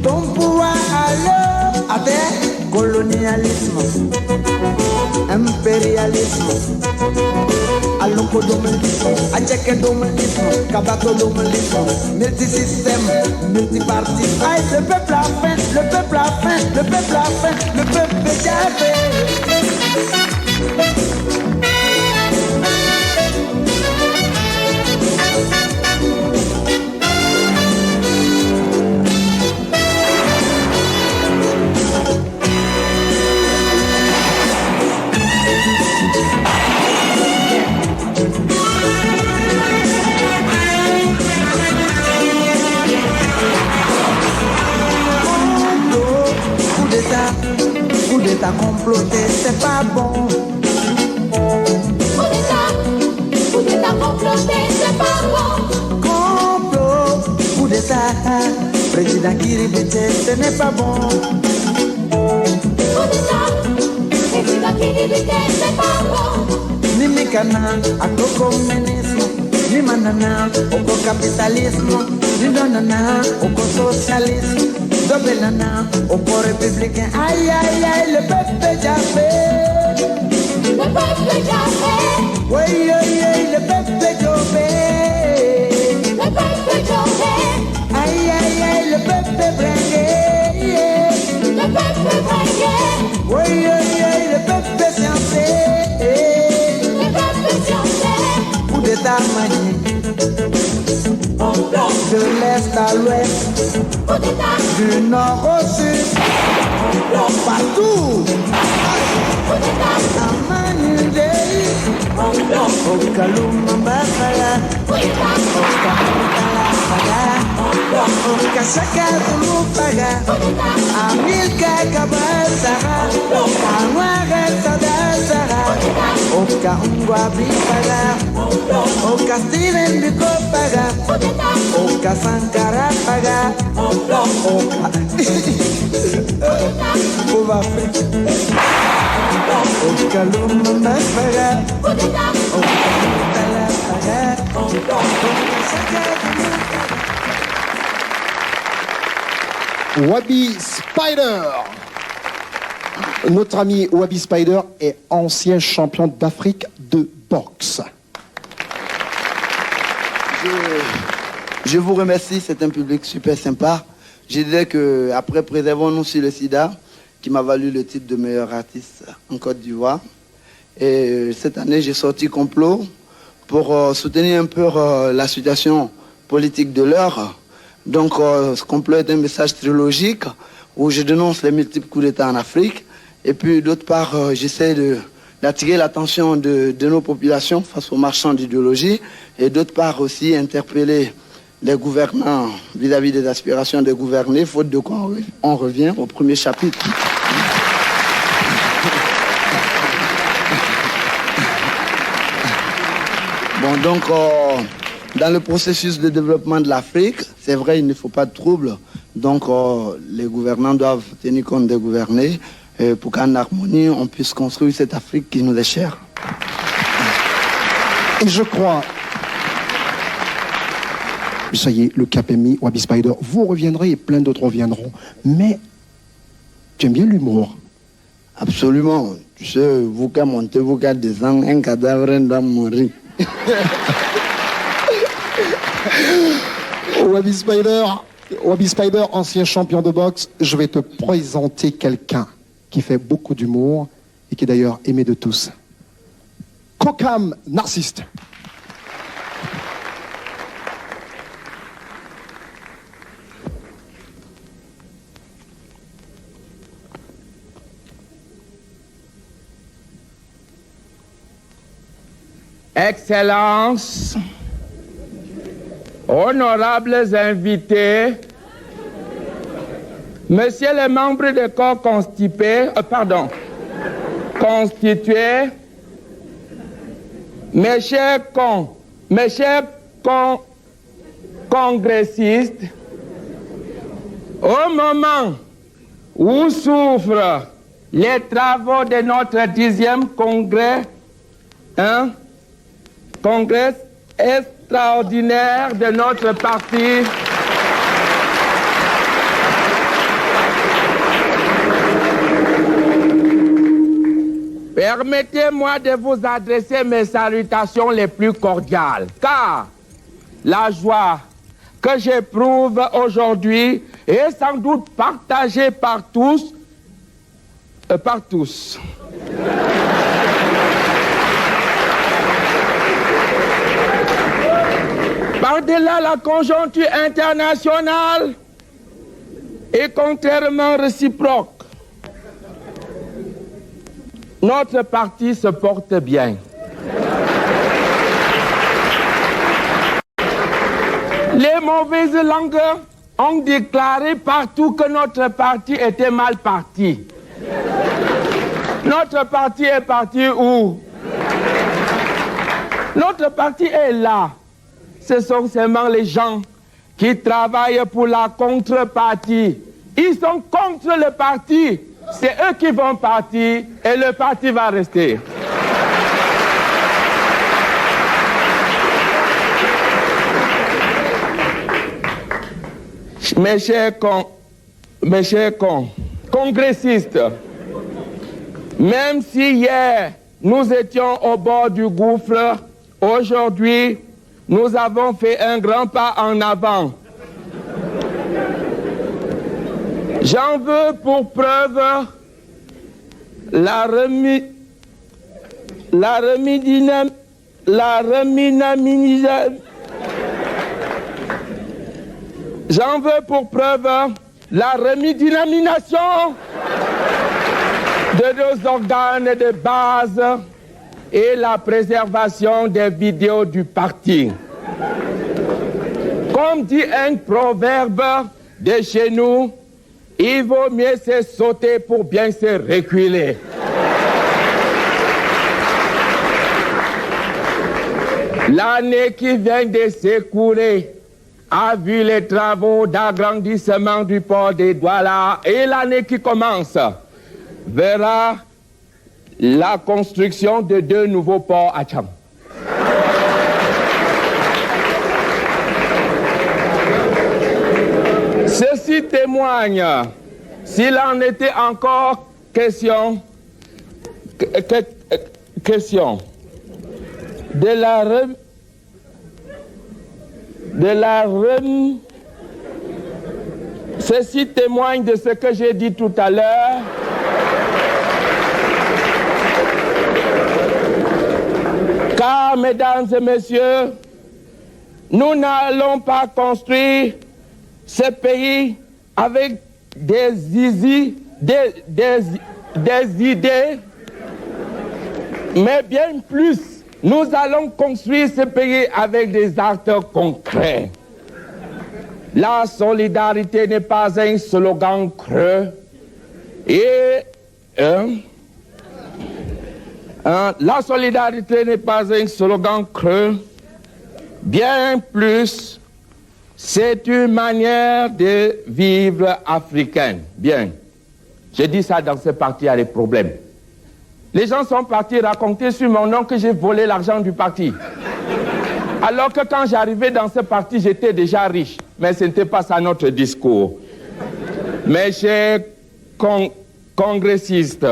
ton pouvoir à l'heure avec colonialisme, impérialisme, alocodominisme, adjekedominisme, kabatodominisme, multisystème, multiparti. Aïe, le peuple a faim, le peuple a faim, le peuple a faim, le peuple est gavé. Coup d'état comploté, c'est pas bon. Coup d'état comploté, c'est pas bon. Complot, coup d'état, président qui répétait, ce n'est pas bon. Coup d'état, président qui répétait, c'est pas bon. Ni mécana, à communisme, ni manana, au capitalisme, ni donana, au socialisme. Dobenana, au port républicain. Aïe, aïe, aïe, le peuple est jaffé. Le peuple est jaffé. Oui, oui, oui, le peuple est jobé. Le peuple est jobé. Aïe, aïe, aïe, le peuple est bringué. Le peuple est bringué. Oui, oui, oui, le peuple est sciencé. Le peuple est sciencé. Coup d'état magique. De l'est à l'ouest, du nord au sud, partout. Okaluma Mbafala, Okamutala Paga, Okasaka Zulupaga, Amilka Kabasara, Okamware Sadasara, Okaungwa Bipaga, Oka Steven Bikopaga, Oka Sankara Paga, Oka Oka Okaluma Mbafala, Okamutala Paga, Okasaka Wabi Spider. Notre ami Wabi Spider est ancien champion d'Afrique de boxe. Je vous remercie, c'est un public super sympa. Je dirais qu'après Préservons-nous sur le sida, qui m'a valu le titre de meilleur artiste en Côte d'Ivoire. Et cette année, j'ai sorti Complot pour soutenir un peu la situation politique de l'heure. Donc, ce Complot est un message trilogique où je dénonce les multiples coups d'État en Afrique. Et puis, d'autre part, j'essaie d'attirer l'attention de nos populations face aux marchands d'idéologie. Et d'autre part aussi, interpeller les gouvernants vis-à-vis des aspirations des gouvernés, faute de quoi on revient au premier chapitre. Bon, donc, dans le processus de développement de l'Afrique, c'est vrai, il ne faut pas de troubles. Donc, les gouvernants doivent tenir compte des gouvernés pour qu'en harmonie, on puisse construire cette Afrique qui nous est chère. Et je crois, ça y est, le cap est mis, Wabi Spider, vous reviendrez et plein d'autres reviendront. Mais tu aimes bien l'humour? Absolument. Tu sais, vous qui montez, vous qui descendez, un cadavre doit mourir. Wabi Spider, ancien champion de boxe, je vais te présenter quelqu'un qui fait beaucoup d'humour et qui est d'ailleurs aimé de tous. Kokam Narciste. Excellences, honorables invités, messieurs les membres du corps constitués, mes chers congressistes, au moment où s'ouvrent les travaux de notre 10e congrès, congrès extraordinaire de notre parti, permettez-moi de vous adresser mes salutations les plus cordiales, car la joie que j'éprouve aujourd'hui est sans doute partagée par tous. Par-delà la conjoncture internationale et contrairement réciproque, notre parti se porte bien. Les mauvaises langues ont déclaré partout que notre parti était mal parti. Notre parti est parti où? Notre parti est là. Ce sont seulement les gens qui travaillent pour la contrepartie. Ils sont contre le parti. C'est eux qui vont partir et le parti va rester. Mes chers congressistes, même si hier nous étions au bord du gouffre, aujourd'hui nous avons fait un grand pas en avant. J'en veux pour preuve J'en veux pour preuve la remidynamisation de nos organes de base et la préservation des vidéos du parti. Comme dit un proverbe de chez nous, il vaut mieux se sauter pour bien se reculer. L'année qui vient de s'écouler a vu les travaux d'agrandissement du port de Douala et l'année qui commence verra la construction de 2 nouveaux ports à Tcham. Ceci témoigne, s'il en était encore question, ceci témoigne de ce que j'ai dit tout à l'heure. Car, mesdames et messieurs, nous n'allons pas construire ce pays avec des idées, mais bien plus, nous allons construire ce pays avec des actes concrets. La solidarité n'est pas un slogan creux la solidarité n'est pas un slogan creux, bien plus, c'est une manière de vivre africaine. Bien, j'ai dit ça dans ce parti, il y a des problèmes. Les gens sont partis raconter sur mon nom que j'ai volé l'argent du parti. Alors que quand j'arrivais dans ce parti, j'étais déjà riche. Mais ce n'était pas ça notre discours. Mes chers congressistes,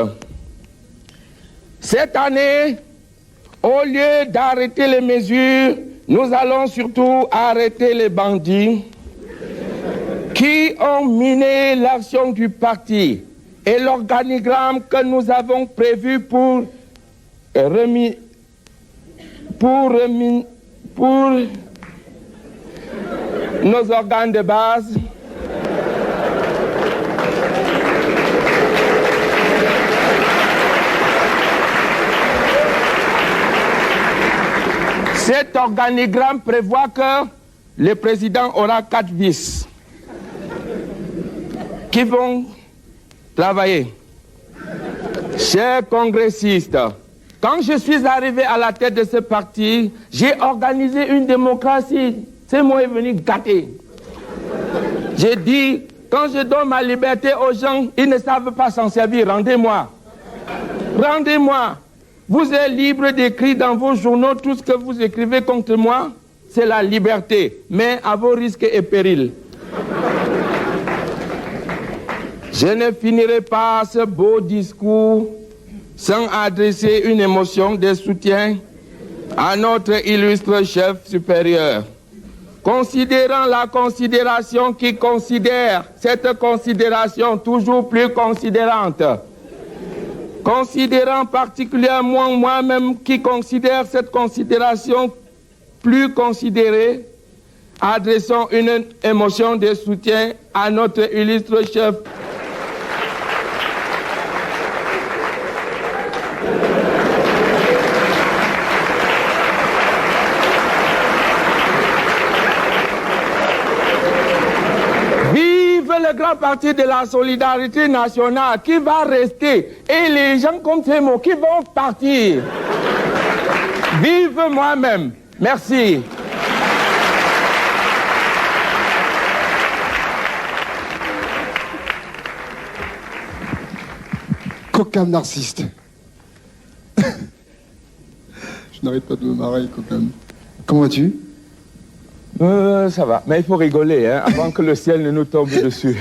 cette année, au lieu d'arrêter les mesures, nous allons surtout arrêter les bandits qui ont miné l'action du parti et l'organigramme que nous avons prévu pour nos organes de base. Cet organigramme prévoit que le président aura 4 vices qui vont travailler. Chers congressistes, quand je suis arrivé à la tête de ce parti, j'ai organisé une démocratie. C'est moi qui est venu gâter. J'ai dit, quand je donne ma liberté aux gens, ils ne savent pas s'en servir. Rendez-moi. Rendez-moi. Vous êtes libre d'écrire dans vos journaux tout ce que vous écrivez contre moi. C'est la liberté, mais à vos risques et périls. Je ne finirai pas ce beau discours sans adresser une émotion de soutien à notre illustre chef supérieur. Considérant la considération qui considère, cette considération toujours plus considérante, considérant particulièrement moi-même qui considère cette considération plus considérée, adressons une émotion de soutien à notre illustre chef. Le grand parti de la solidarité nationale qui va rester et les gens comme ces mots qui vont partir. Vive moi-même. Merci. Cocam narciste. Je n'arrête pas de me marrer, Cocam. Comment vas-tu? Ça va, mais il faut rigoler hein, avant que le ciel ne nous tombe dessus.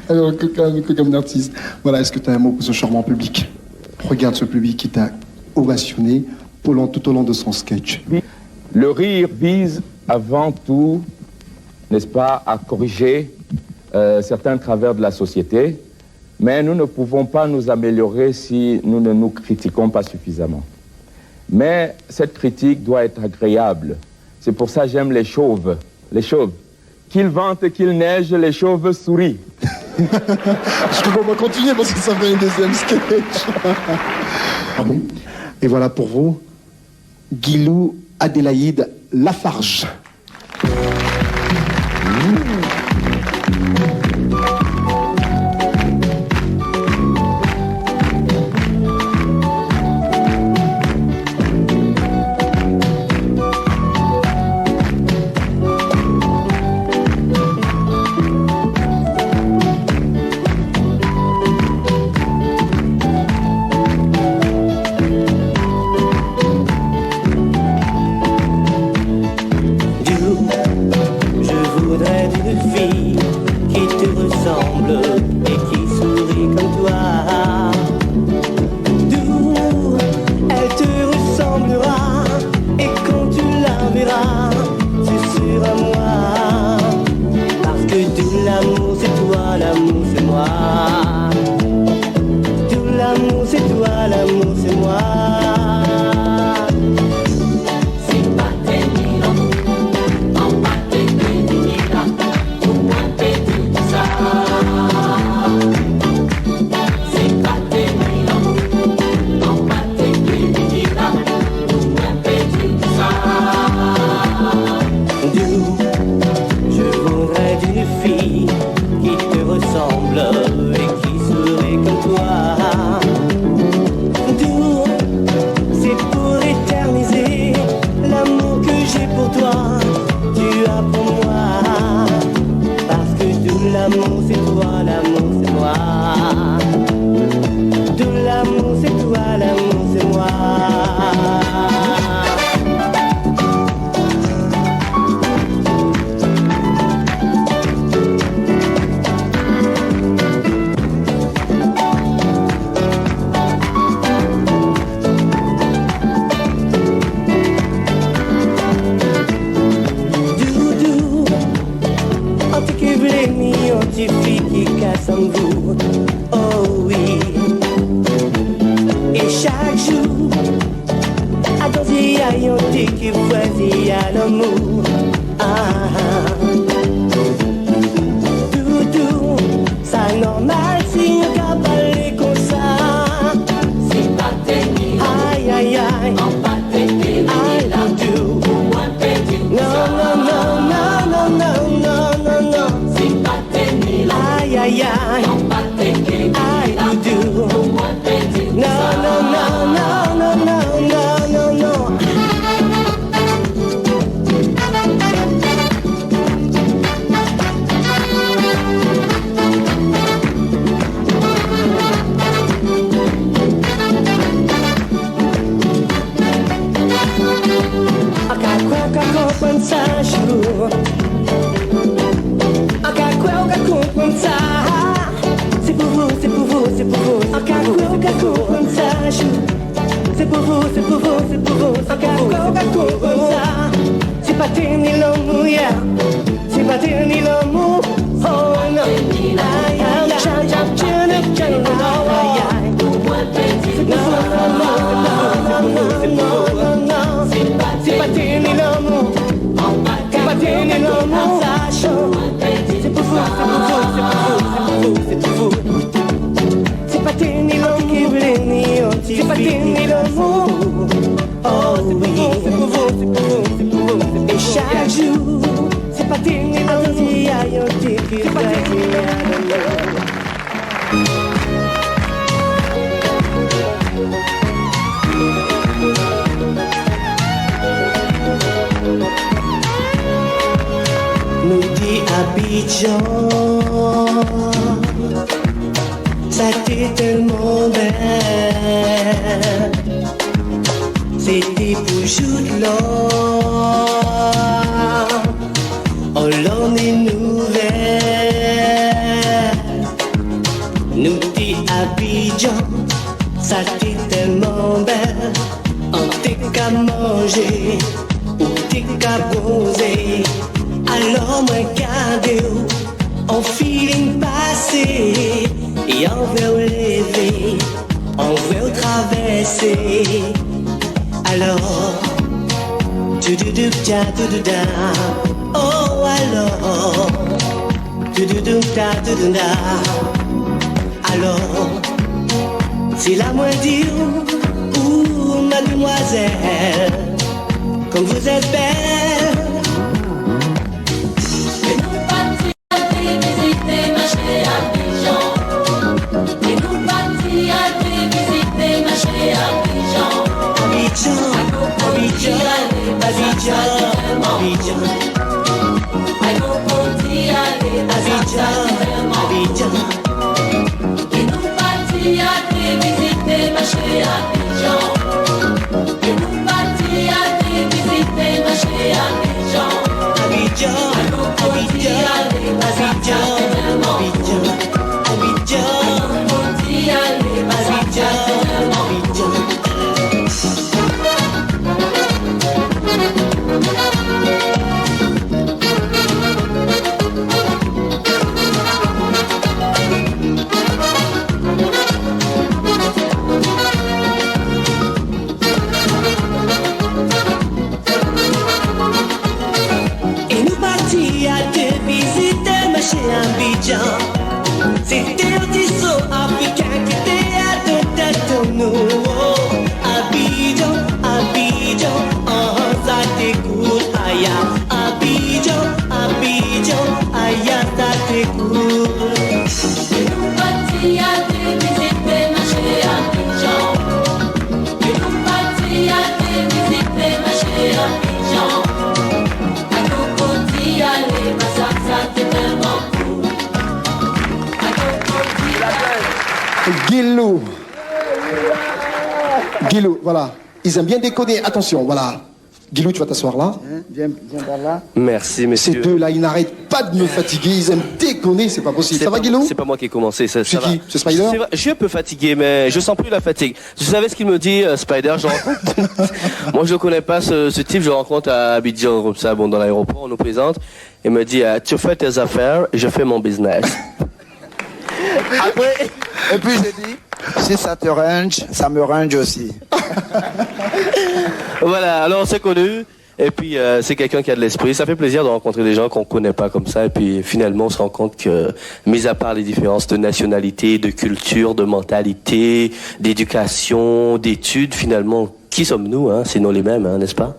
Alors, Cocam narcisse, voilà, est-ce que tu as un mot pour ce charmant public? Regarde ce public qui t'a ovationné tout au long de son sketch. Le rire vise avant tout, n'est-ce pas, à corriger certains travers de la société, mais nous ne pouvons pas nous améliorer si nous ne nous critiquons pas suffisamment. Mais cette critique doit être agréable. C'est pour ça que j'aime les chauves. Les chauves. Qu'il vente, qu'il neige, les chauves sourient. Je crois qu'on va continuer parce que ça fait un deuxième sketch. Pardon. Et voilà pour vous, Guilou Adélaïde Lafarge. C'était tellement belle, c'était pour Jude Law, oh l'on est nouvelle, nous dit Abidjan, ça t'est tellement belle, on t'est qu'à manger, ou t'es qu'à bronzer, alors moi garde on feeling passé, et on veut lever, on veut traverser. Alors, tu du du ta du du da, oh alors, tu du du ta du du da. Alors, si la moi dit où mademoiselle, comme vous êtes belle. Et nous partis à visiter ma chère Abidjan. Et nous partis à visiter ma chère Abidjan. Abidjan, Abidjan, Abidjan, Abidjan. Abidjan. Et nous partis à visiter ma chère Abidjan. Et nous partis à visiter ma chère Abidjan. Abidjan, Abidjan, Abidjan, Abidjan, Abidjan, Abidjan. Abidjan, c'était un tissu africain qui était à deux têtes de nous. Abidjan, Abidjan, oh ça t'écoute, aïe. Abidjan, Abidjan, aïe ça t'écoute. Et nous partis à visiter ma chère Abidjan. Et nous partis à visiter ma chère Abidjan. À nous partis aller, ma ça t'écoute. Guilou, voilà. Ils aiment bien déconner. Attention, voilà. Guilou, tu vas t'asseoir là. Viens par là. Merci, monsieur. Ces deux-là, ils n'arrêtent pas de me fatiguer. Ils aiment déconner, c'est pas possible. Ça va, Guilou? C'est pas moi qui ai commencé. C'est qui? C'est Spider? Je suis un peu fatigué, mais je sens plus la fatigue. Vous savez ce qu'il me dit, Spider? Moi, je connais pas ce type. Je rencontre à Abidjan, comme ça, bon, dans l'aéroport, on nous présente. Il me dit, tu fais tes affaires et je fais mon business. Après, et puis j'ai dit, si ça te range, ça me range aussi. Voilà, alors on s'est connus, et puis c'est quelqu'un qui a de l'esprit. Ça fait plaisir de rencontrer des gens qu'on ne connaît pas comme ça, et puis finalement on se rend compte que, mis à part les différences de nationalité, de culture, de mentalité, d'éducation, d'études, finalement, qui sommes-nous, hein? C'est nous les mêmes, hein, n'est-ce pas?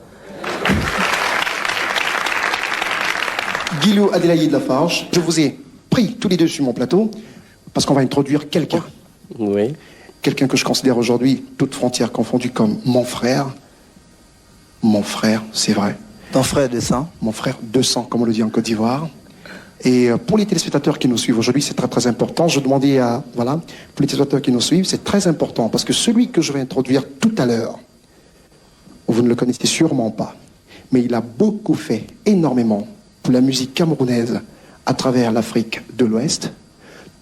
Guilou Adélaïde Lafarge, je vous ai pris tous les deux sur mon plateau, parce qu'on va introduire quelqu'un. Oui. Quelqu'un que je considère aujourd'hui, toutes frontières confondues, comme mon frère. Mon frère, c'est vrai. Ton frère de sang? Mon frère de sang, comme on le dit en Côte d'Ivoire. Et pour les téléspectateurs qui nous suivent aujourd'hui, c'est très très important. Je demandais à... Voilà, pour les téléspectateurs qui nous suivent, c'est très important, parce que celui que je vais introduire tout à l'heure, vous ne le connaissez sûrement pas, mais il a beaucoup fait, énormément, pour la musique camerounaise à travers l'Afrique de l'Ouest.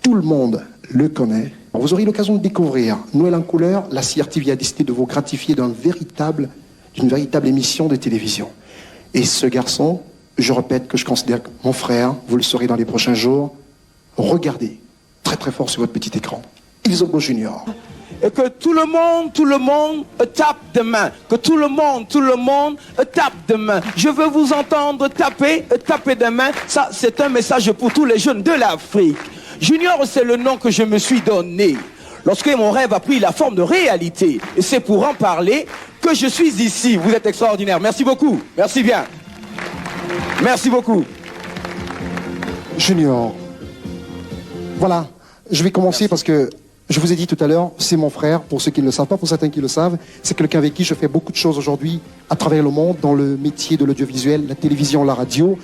Tout le monde le connaît. Vous aurez l'occasion de découvrir Noël en couleur. La CRTV a décidé de vous gratifier d'une véritable émission de télévision. Et ce garçon, je répète que je considère que mon frère, vous le saurez dans les prochains jours, regardez très très fort sur votre petit écran. Ilzobo Junior. Et que tout le monde tape de main. Que tout le monde tape de main. Je veux vous entendre taper de main. Ça, c'est un message pour tous les jeunes de l'Afrique. Junior, c'est le nom que je me suis donné lorsque mon rêve a pris la forme de réalité. Et c'est pour en parler que je suis ici. Vous êtes extraordinaire. Merci beaucoup. Merci bien. Merci beaucoup. Junior. Voilà. Je vais commencer parce que je vous ai dit tout à l'heure, c'est mon frère, pour ceux qui ne le savent pas, pour certains qui le savent. C'est quelqu'un avec qui je fais beaucoup de choses aujourd'hui à travers le monde, dans le métier de l'audiovisuel, la télévision, la radio.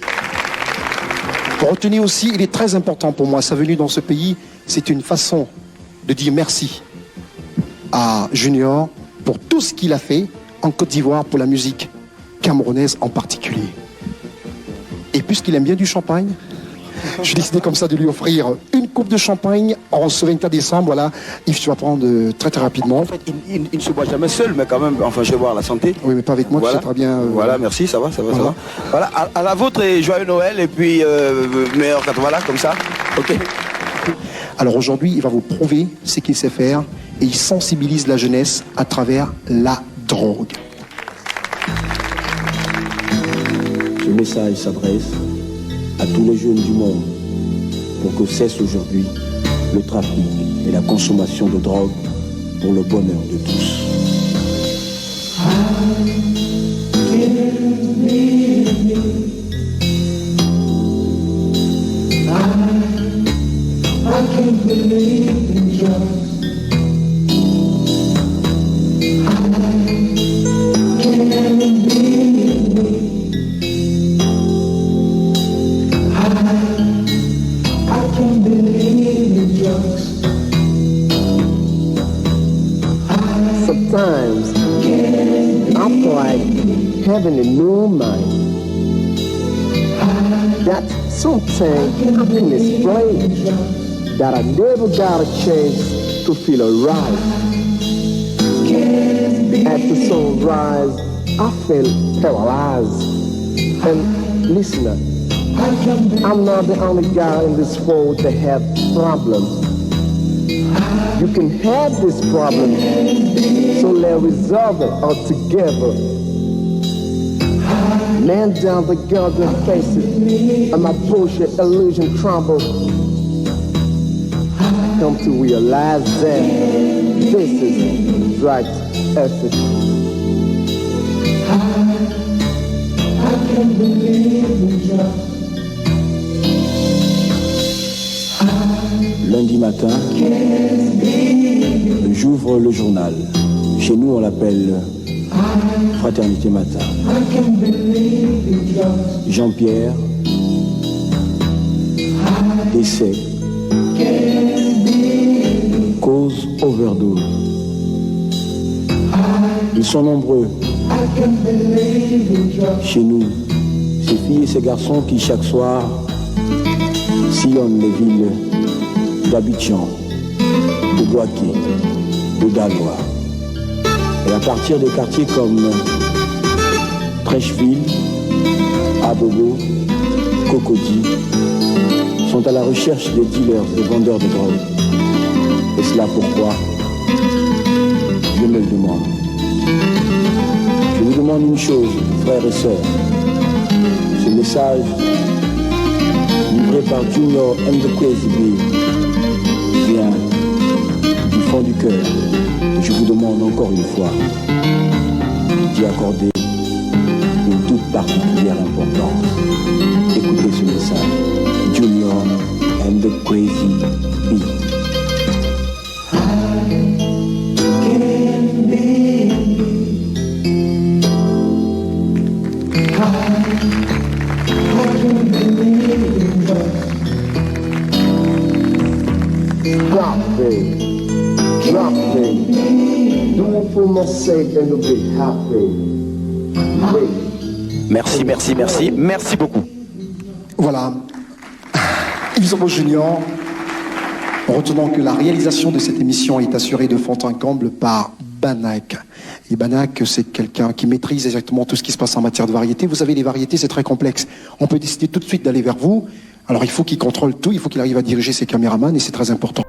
Retenez aussi, il est très important pour moi, sa venue dans ce pays, c'est une façon de dire merci à Junior pour tout ce qu'il a fait en Côte d'Ivoire pour la musique camerounaise en particulier. Et puisqu'il aime bien du champagne, j'ai décidé comme ça de lui offrir une coupe de champagne en ce 24 décembre. Voilà, Yves, tu vas prendre très très rapidement. En fait, il ne se boit jamais seul, mais quand même, enfin, je vais voir la santé. Oui, mais pas avec moi, voilà. Tu sais très bien. Voilà, merci, ça va. Voilà, à la vôtre et joyeux Noël, et puis meilleur cadeau, voilà, comme ça. Ok. Alors aujourd'hui, il va vous prouver ce qu'il sait faire et il sensibilise la jeunesse à travers la drogue. Ce message s'adresse à tous les jeunes du monde pour que cesse aujourd'hui le trafic et la consommation de drogue pour le bonheur de tous. Sometimes I feel like having a new mind. That something happiness brings that I never got a chance to feel alright. At the sunrise, I feel paralyzed. And listener, I'm not the only guy in this world that have problems. You can have this problem, so let's resolve it all together. Man down the garden faces, and my bullshit illusion crumble. Come to realize that this is right effort. I can't believe in just. Lundi matin, j'ouvre le journal. Chez nous, on l'appelle Fraternité Matin. Jean-Pierre, décès, cause overdose. Ils sont nombreux. Chez nous, ces filles et ces garçons qui chaque soir sillonnent les villes d'Abidjan, de Douaké, de Daloa. Et à partir des quartiers comme Trècheville, Abobo, Cocody, sont à la recherche des dealers, des vendeurs de drogue. Et cela pourquoi? Je me le demande. Je vous demande une chose, frères et sœurs. Ce message, livré par Junior and the Crazy Bee, vient du fond du cœur. Je vous demande encore une fois d'y accorder une toute particulière importance. Écoutez ce message. Junior and the Crazy Bee. Merci beaucoup. Voilà. Yves Junior. Retenons que la réalisation de cette émission est assurée de fond en comble par Banak. Et Banak, c'est quelqu'un qui maîtrise exactement tout ce qui se passe en matière de variété. Vous savez, les variétés, c'est très complexe. On peut décider tout de suite d'aller vers vous. Alors, il faut qu'il contrôle tout, il faut qu'il arrive à diriger ses caméramans, et c'est très important.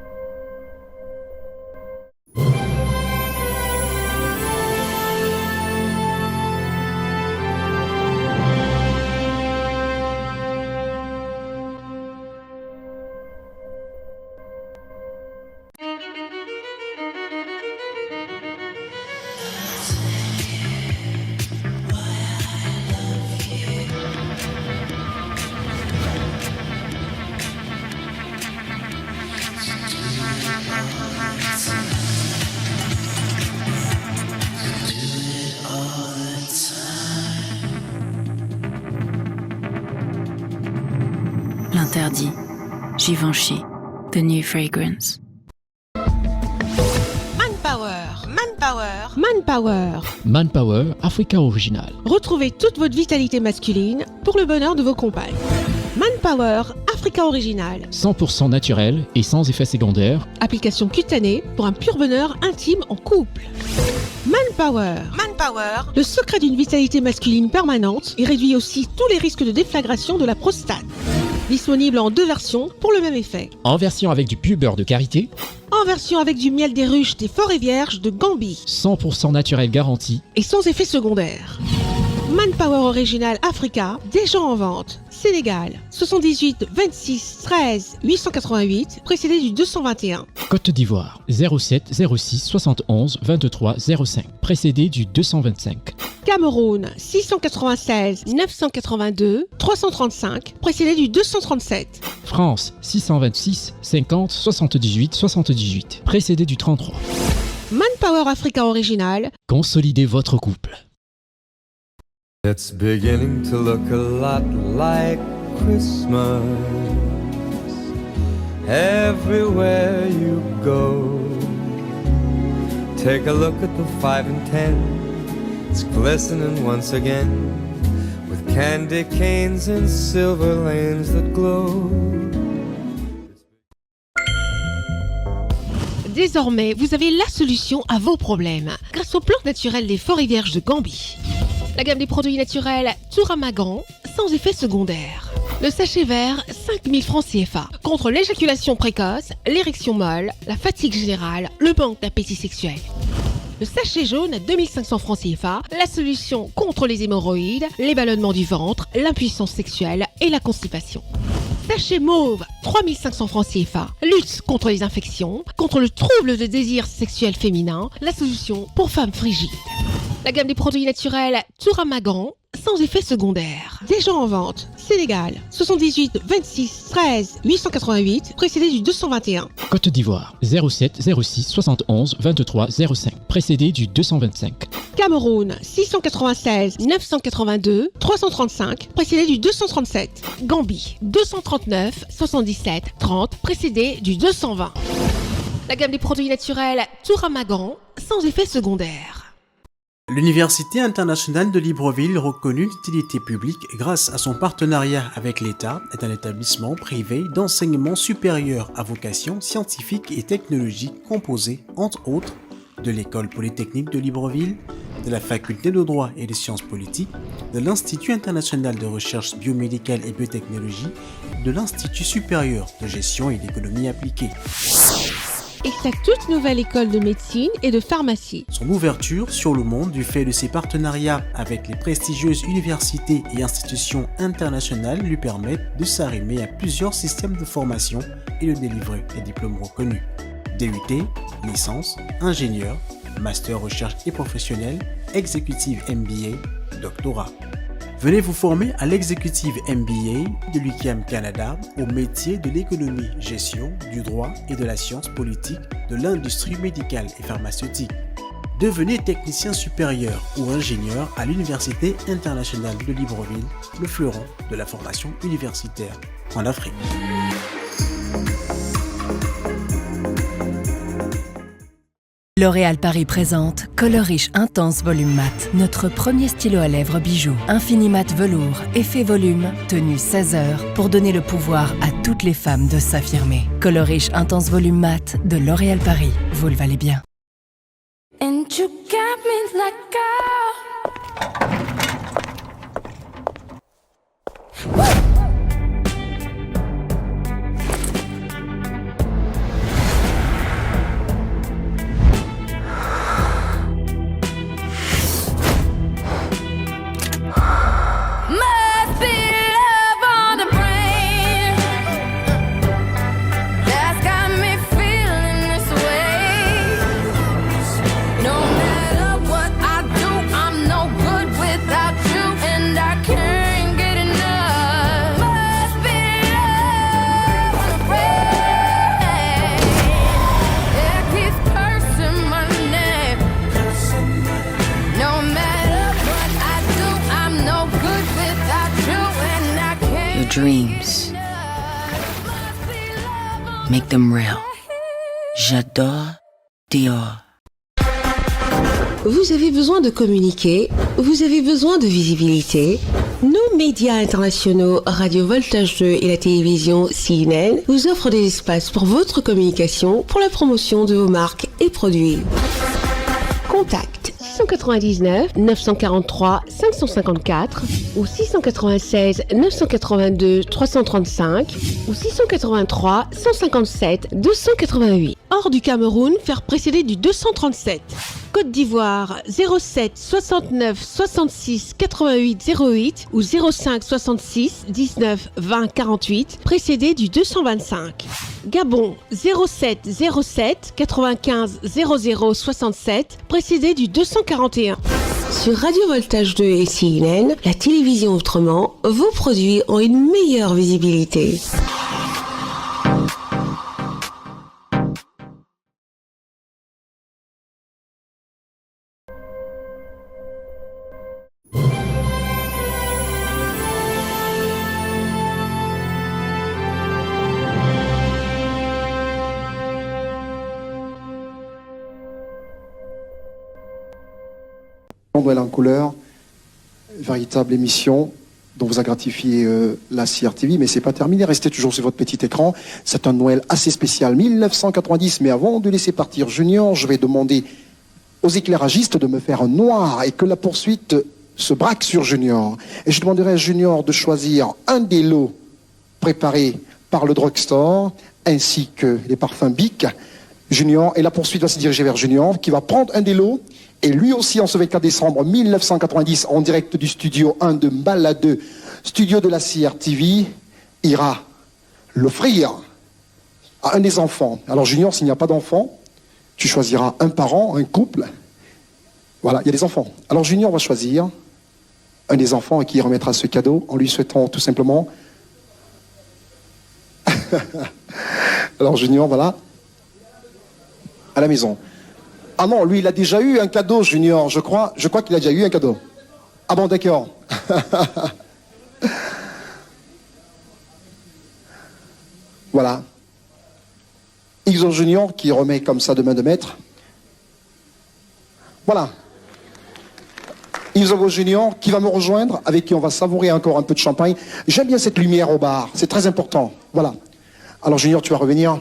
L'interdit, Givenchy, The New Fragrance. Manpower, Africa Original. Retrouvez toute votre vitalité masculine pour le bonheur de vos compagnes. Manpower, Africa Original. 100% naturel et sans effet secondaire. Application cutanée pour un pur bonheur intime en couple. Manpower, le secret d'une vitalité masculine permanente et réduit aussi tous les risques de déflagration de la prostate. Disponible en 2 versions pour le même effet. En version avec du pur beurre de karité. En version avec du miel des ruches des forêts vierges de Gambie. 100% naturel garanti. Et sans effet secondaire. Manpower Original Africa, déjà en vente. Sénégal, 78 26 13 888, précédé du 221. Côte d'Ivoire, 07 06 71 23 05, précédé du 225. Cameroun 696 982 335, précédé du 237. France 626 50 78 78, précédé du 33. Manpower Africa Original. Consolidez votre couple. It's beginning to look a lot like Christmas everywhere you go. Take a look at the 5 and 10. It's glistening once again with candy canes and silver lanes that glow. Désormais, vous avez la solution à vos problèmes grâce au plan naturel des forêts vierges de Gambie. La gamme des produits naturels Touramagan, sans effet secondaire. Le sachet vert, 5000 francs CFA, contre l'éjaculation précoce, l'érection molle, la fatigue générale, le manque d'appétit sexuel. Le sachet jaune, 2500 francs CFA, la solution contre les hémorroïdes, les ballonnements du ventre, l'impuissance sexuelle et la constipation. Sachet mauve, 3500 francs CFA, lutte contre les infections, contre le trouble de désir sexuel féminin, la solution pour femmes frigides. La gamme des produits naturels Touramagan, sans effet secondaire. Déjà en vente. Sénégal, 78 26 13 888, précédé du 221. Côte d'Ivoire 07 06 71 23 05, précédé du 225. Cameroun, 696 982 335, précédé du 237. Gambie, 239 77 30, précédé du 220. La gamme des produits naturels Touramagan, sans effet secondaire. L'Université internationale de Libreville, reconnue d'utilité publique grâce à son partenariat avec l'État, est un établissement privé d'enseignement supérieur à vocation scientifique et technologique composé, entre autres, de l'École polytechnique de Libreville, de la Faculté de droit et des sciences politiques, de l'Institut international de recherche biomédicale et biotechnologie, de l'Institut supérieur de gestion et d'économie appliquée. Et sa toute nouvelle école de médecine et de pharmacie. Son ouverture sur le monde du fait de ses partenariats avec les prestigieuses universités et institutions internationales lui permettent de s'arrimer à plusieurs systèmes de formation et de délivrer des diplômes reconnus. DUT, licence, ingénieur, master recherche et professionnel, exécutive MBA, doctorat. Venez vous former à l'exécutive MBA de l'UQAM Canada au métier de l'économie, gestion, du droit et de la science politique de l'industrie médicale et pharmaceutique. Devenez technicien supérieur ou ingénieur à l'Université internationale de Libreville, le fleuron de la formation universitaire en Afrique. L'Oréal Paris présente Color Riche Intense Volume Mat, notre premier stylo à lèvres bijou. Infini mat velours, effet volume, tenue 16 heures pour donner le pouvoir à toutes les femmes de s'affirmer. Color Riche Intense Volume Mat de L'Oréal Paris, vous le valez bien. And you got me like dreams. Make them real. J'adore Dior. Vous avez besoin de communiquer, vous avez besoin de visibilité. Nos médias internationaux, Radio Voltage 2 et la télévision CNN vous offrent des espaces pour votre communication, pour la promotion de vos marques et produits. Contact 699 943 554 ou 696 982 335 ou 683 157 288. Hors du Cameroun, faire précéder du 237. Côte d'Ivoire 07 69 66 88 08 ou 05 66 19 20 48, précédé du 225. Gabon 07 07 95 00 67, précédé du 241. Sur Radio Voltage 2 et CNN, la télévision autrement, vos produits ont une meilleure visibilité. Noël en couleur, véritable émission dont vous a gratifié la CRTV, mais c'est pas terminé, restez toujours sur votre petit écran. C'est un Noël assez spécial, 1990, mais avant de laisser partir Junior, je vais demander aux éclairagistes de me faire un noir et que la poursuite se braque sur Junior. Et je demanderai à Junior de choisir un des lots préparés par le drugstore, ainsi que les parfums Bic. Junior, et la poursuite va se diriger vers Junior, qui va prendre un des lots. Et lui aussi, en ce 24 décembre 1990, en direct du studio 1 de Mbaladeux, studio de la CRTV, ira l'offrir à un des enfants. Alors Junior, s'il n'y a pas d'enfant, tu choisiras un parent, un couple. Voilà, il y a des enfants. Alors Junior va choisir un des enfants à qui il remettra ce cadeau en lui souhaitant tout simplement... Alors Junior, voilà, à la maison. Ah non, lui, il a déjà eu un cadeau, Junior, je crois qu'il a déjà eu un cadeau. Ah bon, d'accord. Voilà. Ixon Junior qui remet comme ça de main de maître. Voilà. Ixon Junior qui va me rejoindre, avec qui on va savourer encore un peu de champagne. J'aime bien cette lumière au bar, c'est très important. Voilà. Alors Junior, tu vas revenir,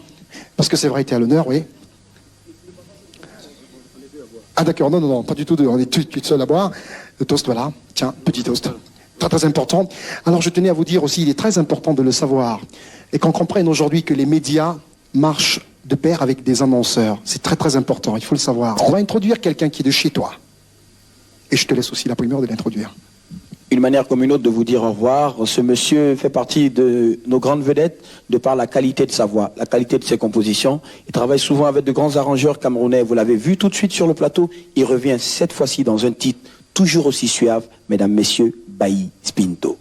parce que c'est vrai, tu es à l'honneur, oui. Ah d'accord, non, pas du tout deux, on est tous seuls à boire. Le toast, voilà, tiens, petit toast. Très très important. Alors je tenais à vous dire aussi, il est très important de le savoir, et qu'on comprenne aujourd'hui que les médias marchent de pair avec des annonceurs. C'est très très important, il faut le savoir. On va introduire quelqu'un qui est de chez toi. Et je te laisse aussi la primeur de l'introduire. Une manière comme une autre de vous dire au revoir. Ce monsieur fait partie de nos grandes vedettes de par la qualité de sa voix, la qualité de ses compositions. Il travaille souvent avec de grands arrangeurs camerounais. Vous l'avez vu tout de suite sur le plateau. Il revient cette fois-ci dans un titre toujours aussi suave, mesdames, messieurs, Bailly Spinto.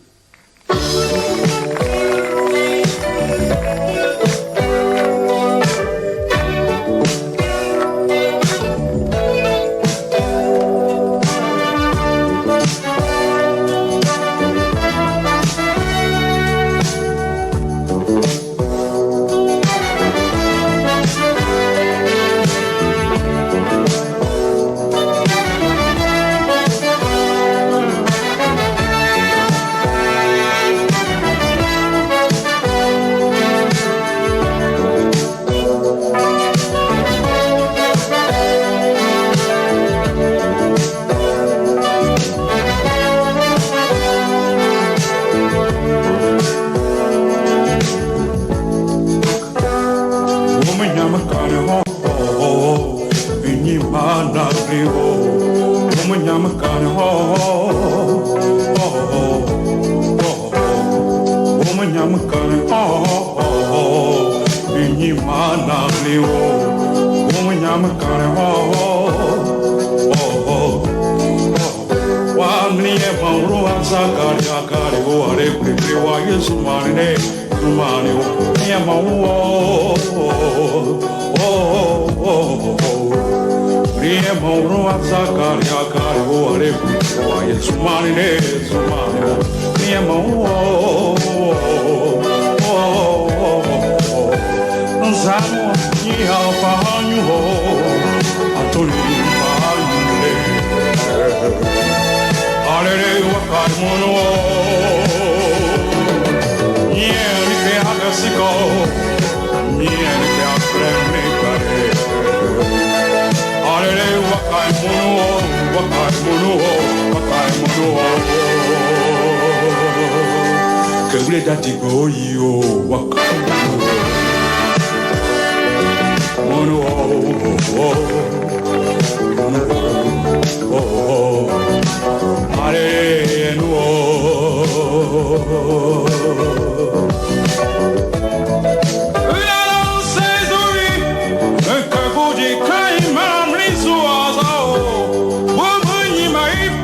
Woman, you might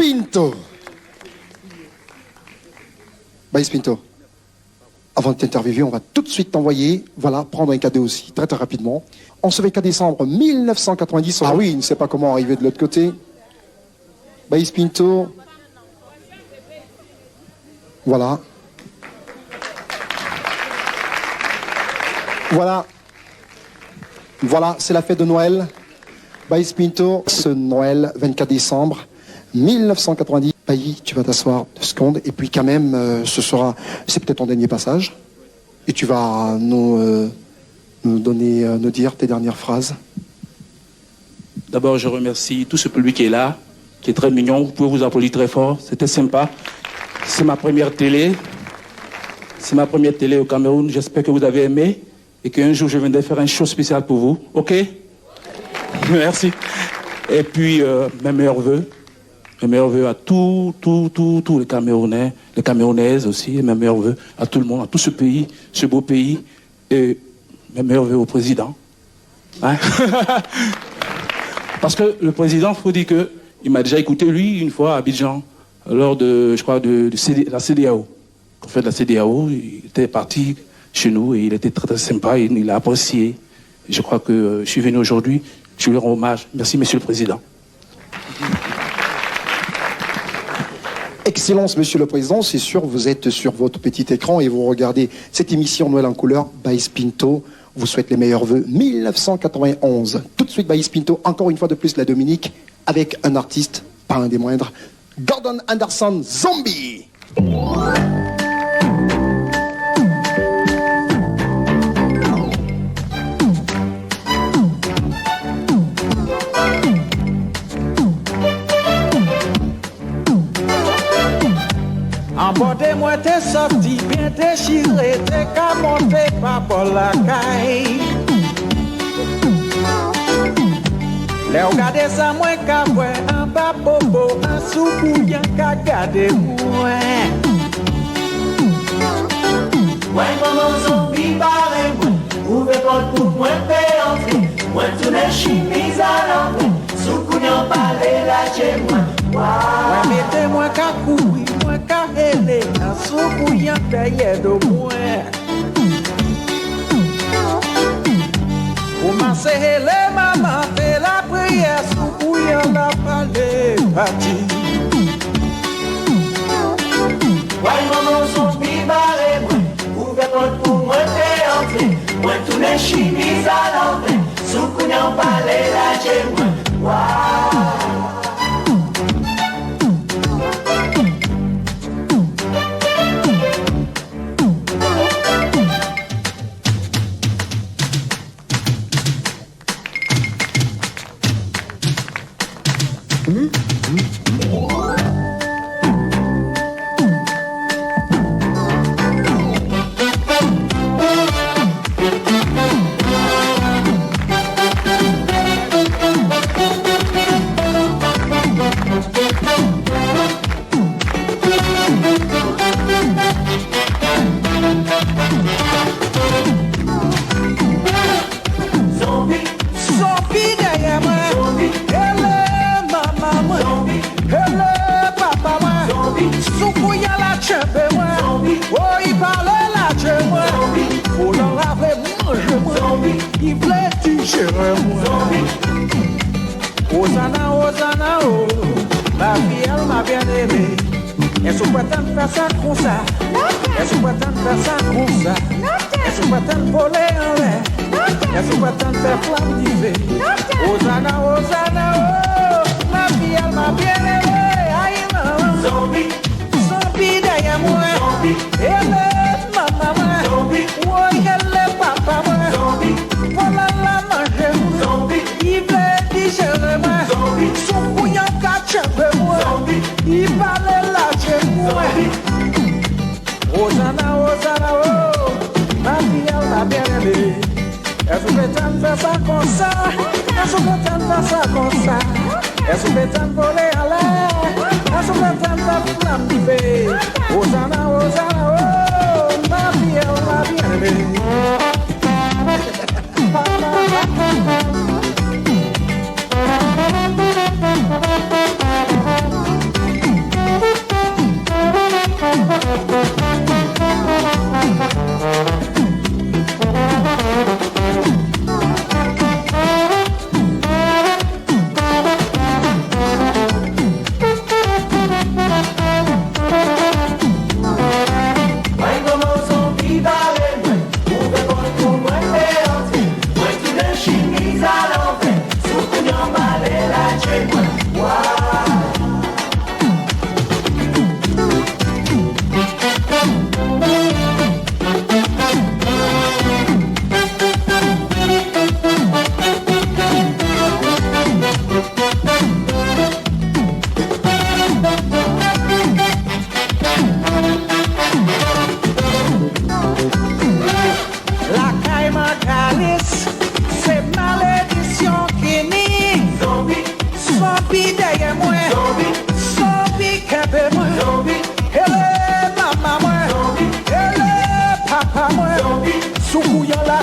Pinto. Baïs Pinto. Avant de t'interviewer, on va tout de suite t'envoyer, voilà, prendre un cadeau aussi, très très rapidement. En ce 24 décembre 1990, ah oui, il ne sait pas comment arriver de l'autre côté. Baïs Pinto. Voilà. Voilà. Voilà, c'est la fête de Noël. Baïs Pinto, ce Noël 24 décembre 1990. Baïs, tu vas t'asseoir 2 secondes. Et puis quand même, c'est peut-être ton dernier passage. Et tu vas nous dire tes dernières phrases. D'abord, je remercie tout ce public qui est là, qui est très mignon. Vous pouvez vous applaudir très fort. C'était sympa. C'est ma première télé. C'est ma première télé au Cameroun. J'espère que vous avez aimé et qu'un jour, je viendrai faire un show spécial pour vous. OK? Merci. Et puis, mes meilleurs vœux. Mes meilleurs vœux à tous les Camerounais, les Camerounaises aussi, et mes meilleurs vœux à tout le monde, à tout ce pays, ce beau pays. Et mes meilleurs vœux au président. Hein? Parce que le président, il faut dire qu'il m'a déjà écouté, lui, une fois à Abidjan, lors de, je crois, de la CEDEAO. En fait, la CEDEAO, il était parti chez nous et il était très, très sympa, et il a apprécié. Et je crois que je suis venu aujourd'hui, je lui rends hommage. Merci, Monsieur le Président. Excellence, Monsieur le Président, c'est sûr, vous êtes sur votre petit écran et vous regardez cette émission Noël en couleur. Baïs Pinto vous souhaite les meilleurs vœux 1991. Tout de suite, Baïs Pinto, encore une fois de plus la Dominique, avec un artiste, pas un des moindres, Gordon Anderson, Zombie. Moi t'es sorti, bien déchiré, t'es qu'à monter pas pour la caille. Les regarder ça, moi qu'à voir un bas bobo, un soupou, bien qu'à garder moi. Ouais, maman, zombie, barré, moi, ouvrez votre pour moi, fais entrer. Moi, tous les chimises à l'envers, sous couillon, parler là chez moi. Ouais, mettez-moi qu'à courir. Ele a sucuyant derrière de moi. Commencez les mamans, fait la prière, sucuyant la palais parti. Ouais, maman, zombie, barré, moi, ouvrez votre pour moi, fais entrer. Moi, tous les chimises à l'envers, sucuyant parler là chez moi.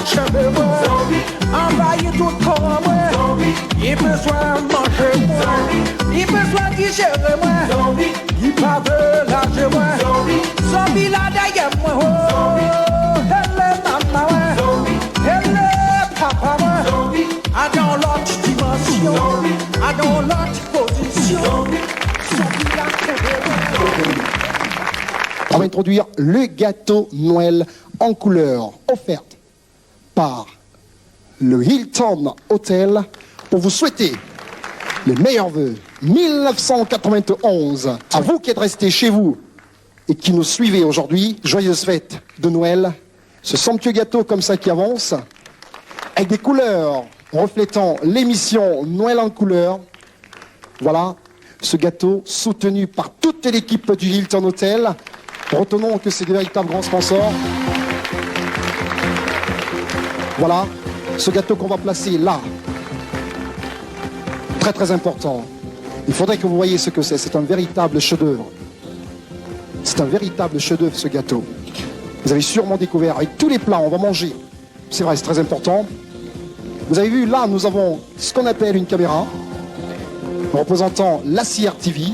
cheveux, envahir tout corps, il besoin de manger, il besoin de digérer, il pas de lâcher, zombie là derrière moi, elle est maman, elle est papa, à dans l'autre dimension, à dans l'autre position, zombie là On va introduire le gâteau Noël en couleur, offerte par le Hilton Hotel pour vous souhaiter les meilleurs vœux. 1991, à vous qui êtes restés chez vous et qui nous suivez aujourd'hui, joyeuse fête de Noël. Ce somptueux gâteau comme ça qui avance, avec des couleurs reflétant l'émission Noël en couleur. Voilà, ce gâteau soutenu par toute l'équipe du Hilton Hotel. Retenons que c'est de véritables grands sponsors. Voilà, ce gâteau qu'on va placer là. Très très important. Il faudrait que vous voyez ce que c'est. C'est un véritable chef-d'œuvre. C'est un véritable chef-d'œuvre ce gâteau. Vous avez sûrement découvert avec tous les plats, on va manger. C'est vrai, c'est très important. Vous avez vu là, nous avons ce qu'on appelle une caméra représentant la CRTV.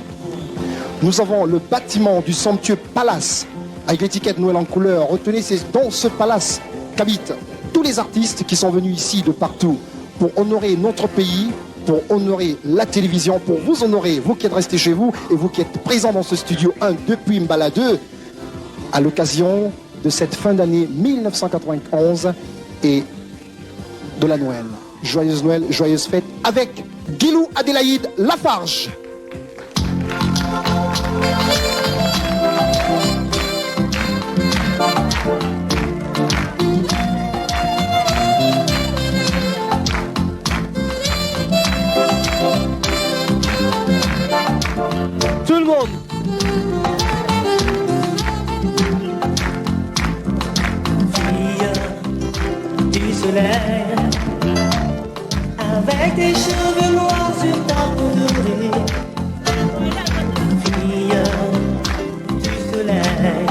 Nous avons le bâtiment du somptueux palace avec l'étiquette Noël en couleur. Retenez, c'est dans ce palace qu'habitent tous les artistes qui sont venus ici de partout pour honorer notre pays, pour honorer la télévision, pour vous honorer, vous qui êtes restés chez vous et vous qui êtes présents dans ce studio 1 depuis Mbala 2 à l'occasion de cette fin d'année 1991 et de la Noël. Joyeuse Noël, joyeuse fête avec Guilou Adélaïde Lafarge. Tout le monde. Fille du soleil, avec tes cheveux noirs sur ta peau dorée. Fille du soleil,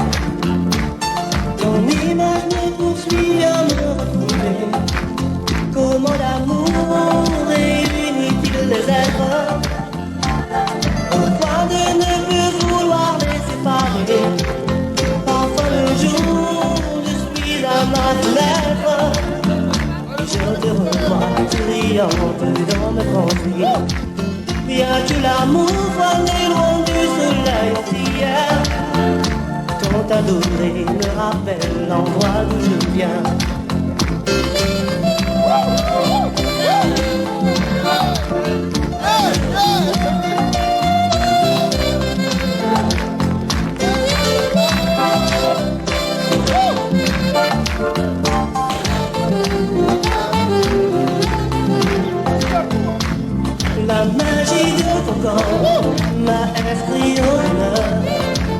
ton image me poursuit à me retrouver. Comment l'amour réunit-il les êtres au point de ne plus vouloir les séparer? Parfois le jour, je suis à ma fenêtre, je te revois brillante dans mes pensées. Viens-tu l'amour fané loin du soleil hier? Ton adoré me rappelle l'endroit d'où je viens. La magie de ton corps m'a inscrit au bonheur.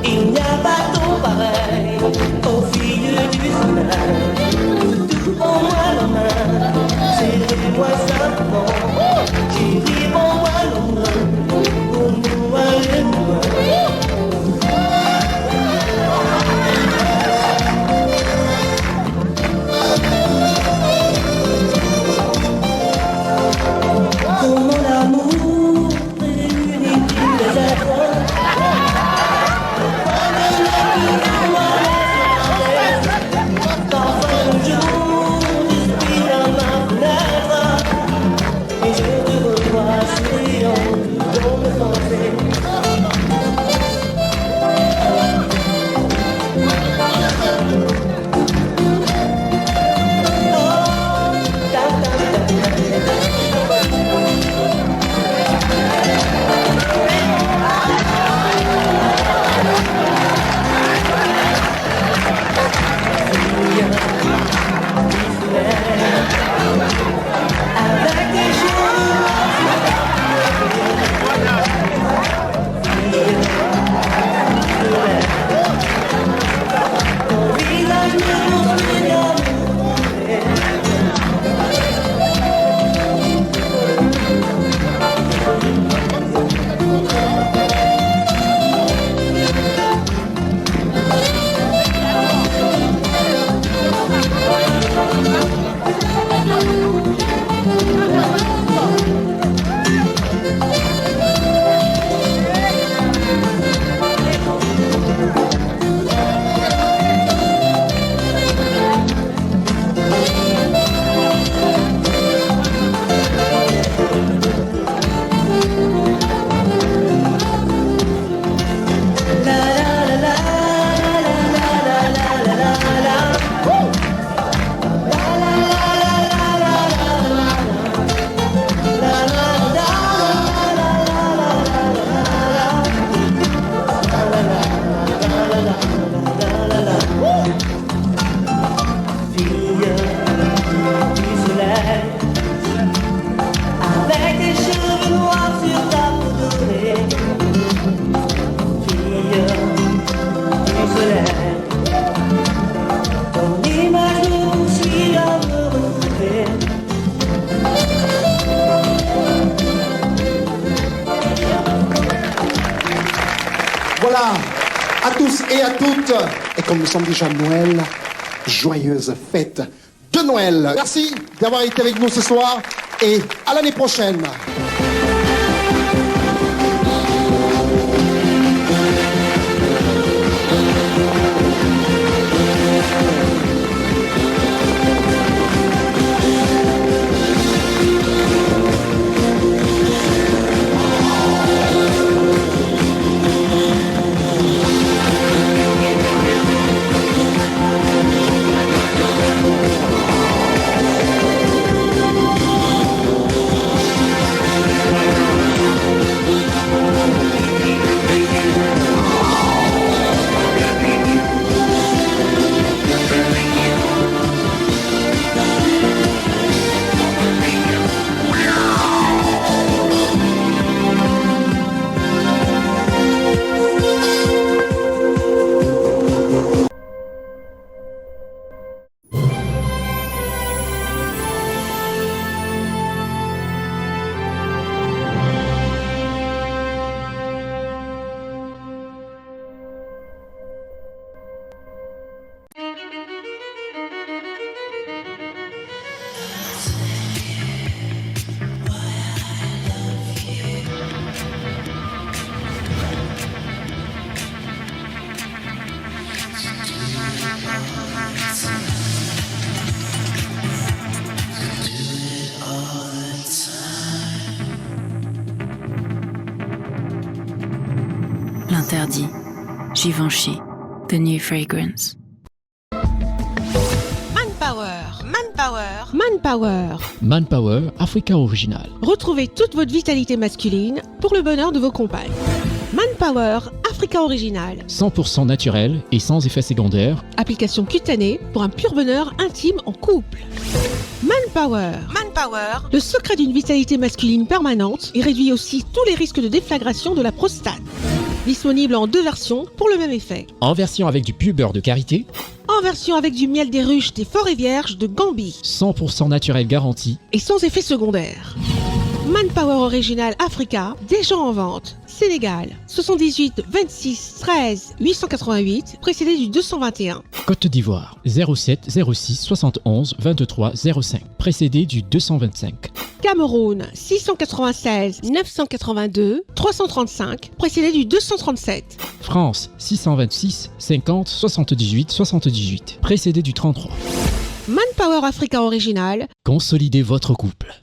Il n'y a pas ton pareil aux filles du soleil. Tout pour moi la main, serrez-moi simplement. Chérie, pour moi l'ombre, pour nous aller loin. Comment l'amour réunit les êtres Bonsoir à tous et à toutes. Et comme nous sommes déjà Noël, joyeuse fête de Noël. Merci d'avoir été avec nous ce soir et à l'année prochaine. L'interdit. Givenchy. The New Fragrance. Manpower. Manpower Africa Original. Retrouvez toute votre vitalité masculine pour le bonheur de vos compagnes. Manpower Africa Original. 100% naturel et sans effet secondaire. Application cutanée pour un pur bonheur intime en couple. Manpower. Le secret d'une vitalité masculine permanente et réduit aussi tous les risques de déflagration de la prostate. Disponible en 2 versions pour le même effet. En version avec du pur beurre de karité. En version avec du miel des ruches des forêts vierges de Gambie. 100% naturel garanti. Et sans effet secondaire. Manpower Original Africa, déjà en vente. Sénégal, 78 26 13 888, précédé du 221. Côte d'Ivoire, 07 06 71 23 05, précédé du 225. Cameroun, 696 982 335, précédé du 237. France, 626 50 78 78, précédé du 33. Manpower Africa Original. Consolidez votre couple.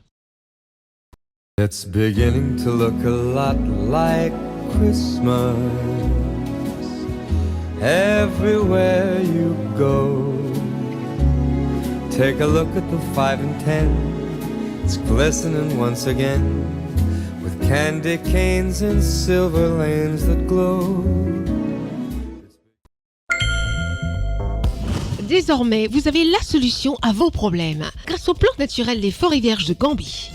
It's beginning to look a lot like Christmas everywhere you go. Take a look at the 5 and 10. It's glistening once again with candy canes and silver lanes that glow. Désormais, vous avez la solution à vos problèmes grâce aux plantes naturelles des forêts vierges de Gambie.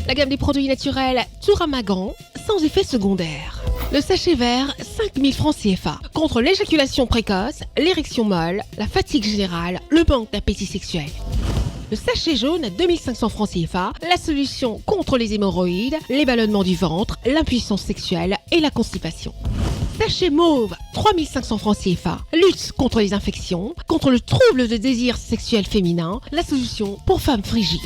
La gamme des produits naturels Touramagan, sans effet secondaire. Le sachet vert, 5000 francs CFA. Contre l'éjaculation précoce, l'érection molle, la fatigue générale, le manque d'appétit sexuel. Le sachet jaune, 2500 francs CFA. La solution contre les hémorroïdes, les ballonnements du ventre, l'impuissance sexuelle et la constipation. Sachet mauve, 3500 francs CFA. Lutte contre les infections, contre le trouble de désir sexuel féminin. La solution pour femmes frigides.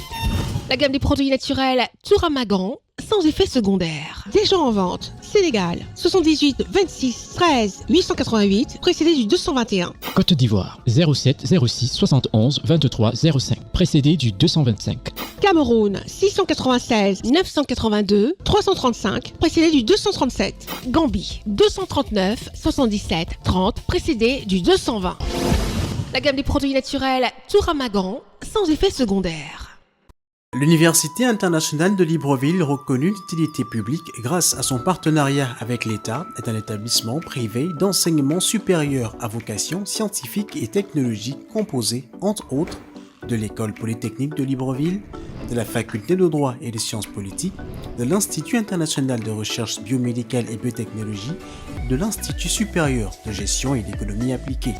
La gamme des produits naturels Touramagan, sans effet secondaire. Déjà en vente. Sénégal, 78 26 13 888, précédé du 221. Côte d'Ivoire, 07 06 71 23 05, précédé du 225. Cameroun, 696 982 335, précédé du 237. Gambie, 239 77 30, précédé du 220. La gamme des produits naturels Touramagan, sans effet secondaire. L'Université internationale de Libreville, reconnue d'utilité publique grâce à son partenariat avec l'État, est un établissement privé d'enseignement supérieur à vocation scientifique et technologique composé, entre autres, de l'École polytechnique de Libreville, de la Faculté de droit et des sciences politiques, de l'Institut international de recherche biomédicale et biotechnologie, de l'Institut supérieur de gestion et d'économie appliquée.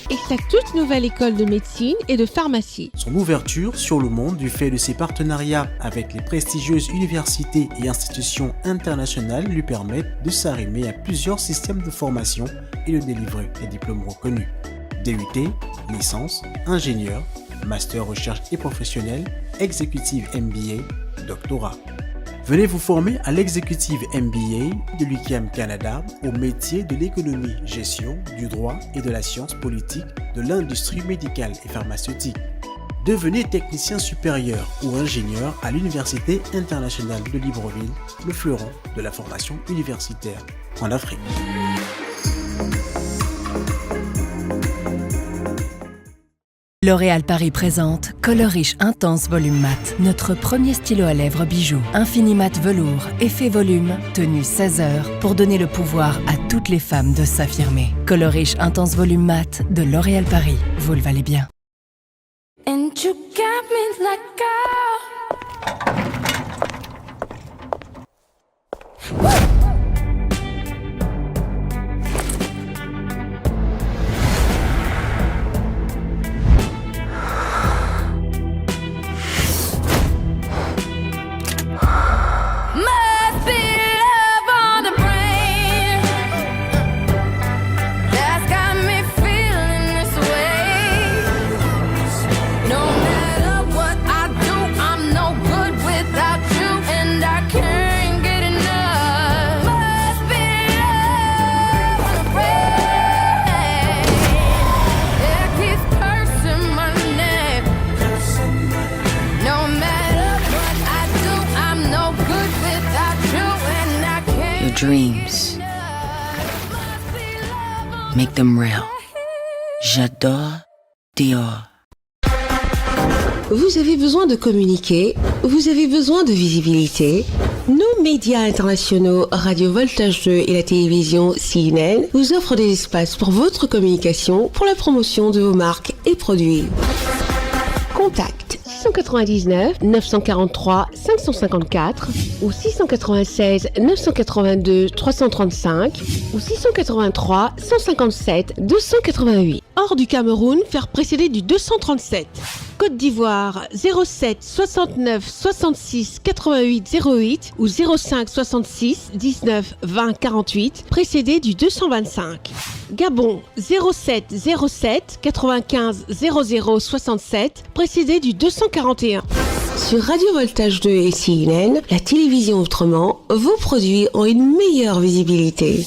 et sa toute nouvelle école de médecine et de pharmacie. Son ouverture sur le monde du fait de ses partenariats avec les prestigieuses universités et institutions internationales lui permettent de s'arrimer à plusieurs systèmes de formation et de délivrer des diplômes reconnus. DUT, licence, ingénieur, master recherche et professionnel, exécutive MBA, doctorat. Venez vous former à l'exécutive MBA de l'UQAM Canada au métier de l'économie, gestion, du droit et de la science politique de l'industrie médicale et pharmaceutique. Devenez technicien supérieur ou ingénieur à l'Université internationale de Libreville, le fleuron de la formation universitaire en Afrique. L'Oréal Paris présente Color Riche Intense Volume Mat, notre premier stylo à lèvres bijou. Infinimat velours, effet volume, tenue 16 heures pour donner le pouvoir à toutes les femmes de s'affirmer. Color Riche Intense Volume Mat de L'Oréal Paris, vous le valez bien. And you got me like dreams. Make them real. J'adore Dior. Vous avez besoin de communiquer, vous avez besoin de visibilité. Nos médias internationaux, Radio Voltage 2 et la télévision CNN vous offrent des espaces pour votre communication, pour la promotion de vos marques et produits. Contact 699 943 554 ou 696 982 335 ou 683 157 288. Hors du Cameroun, faire précéder du 237. Côte d'Ivoire 07 69 66 88 08 ou 05 66 19 20 48 précédé du 225. Gabon 07 07 95 00 67 précédé du 241. Sur Radio Voltage 2 et CNN, la télévision autrement, vos produits ont une meilleure visibilité.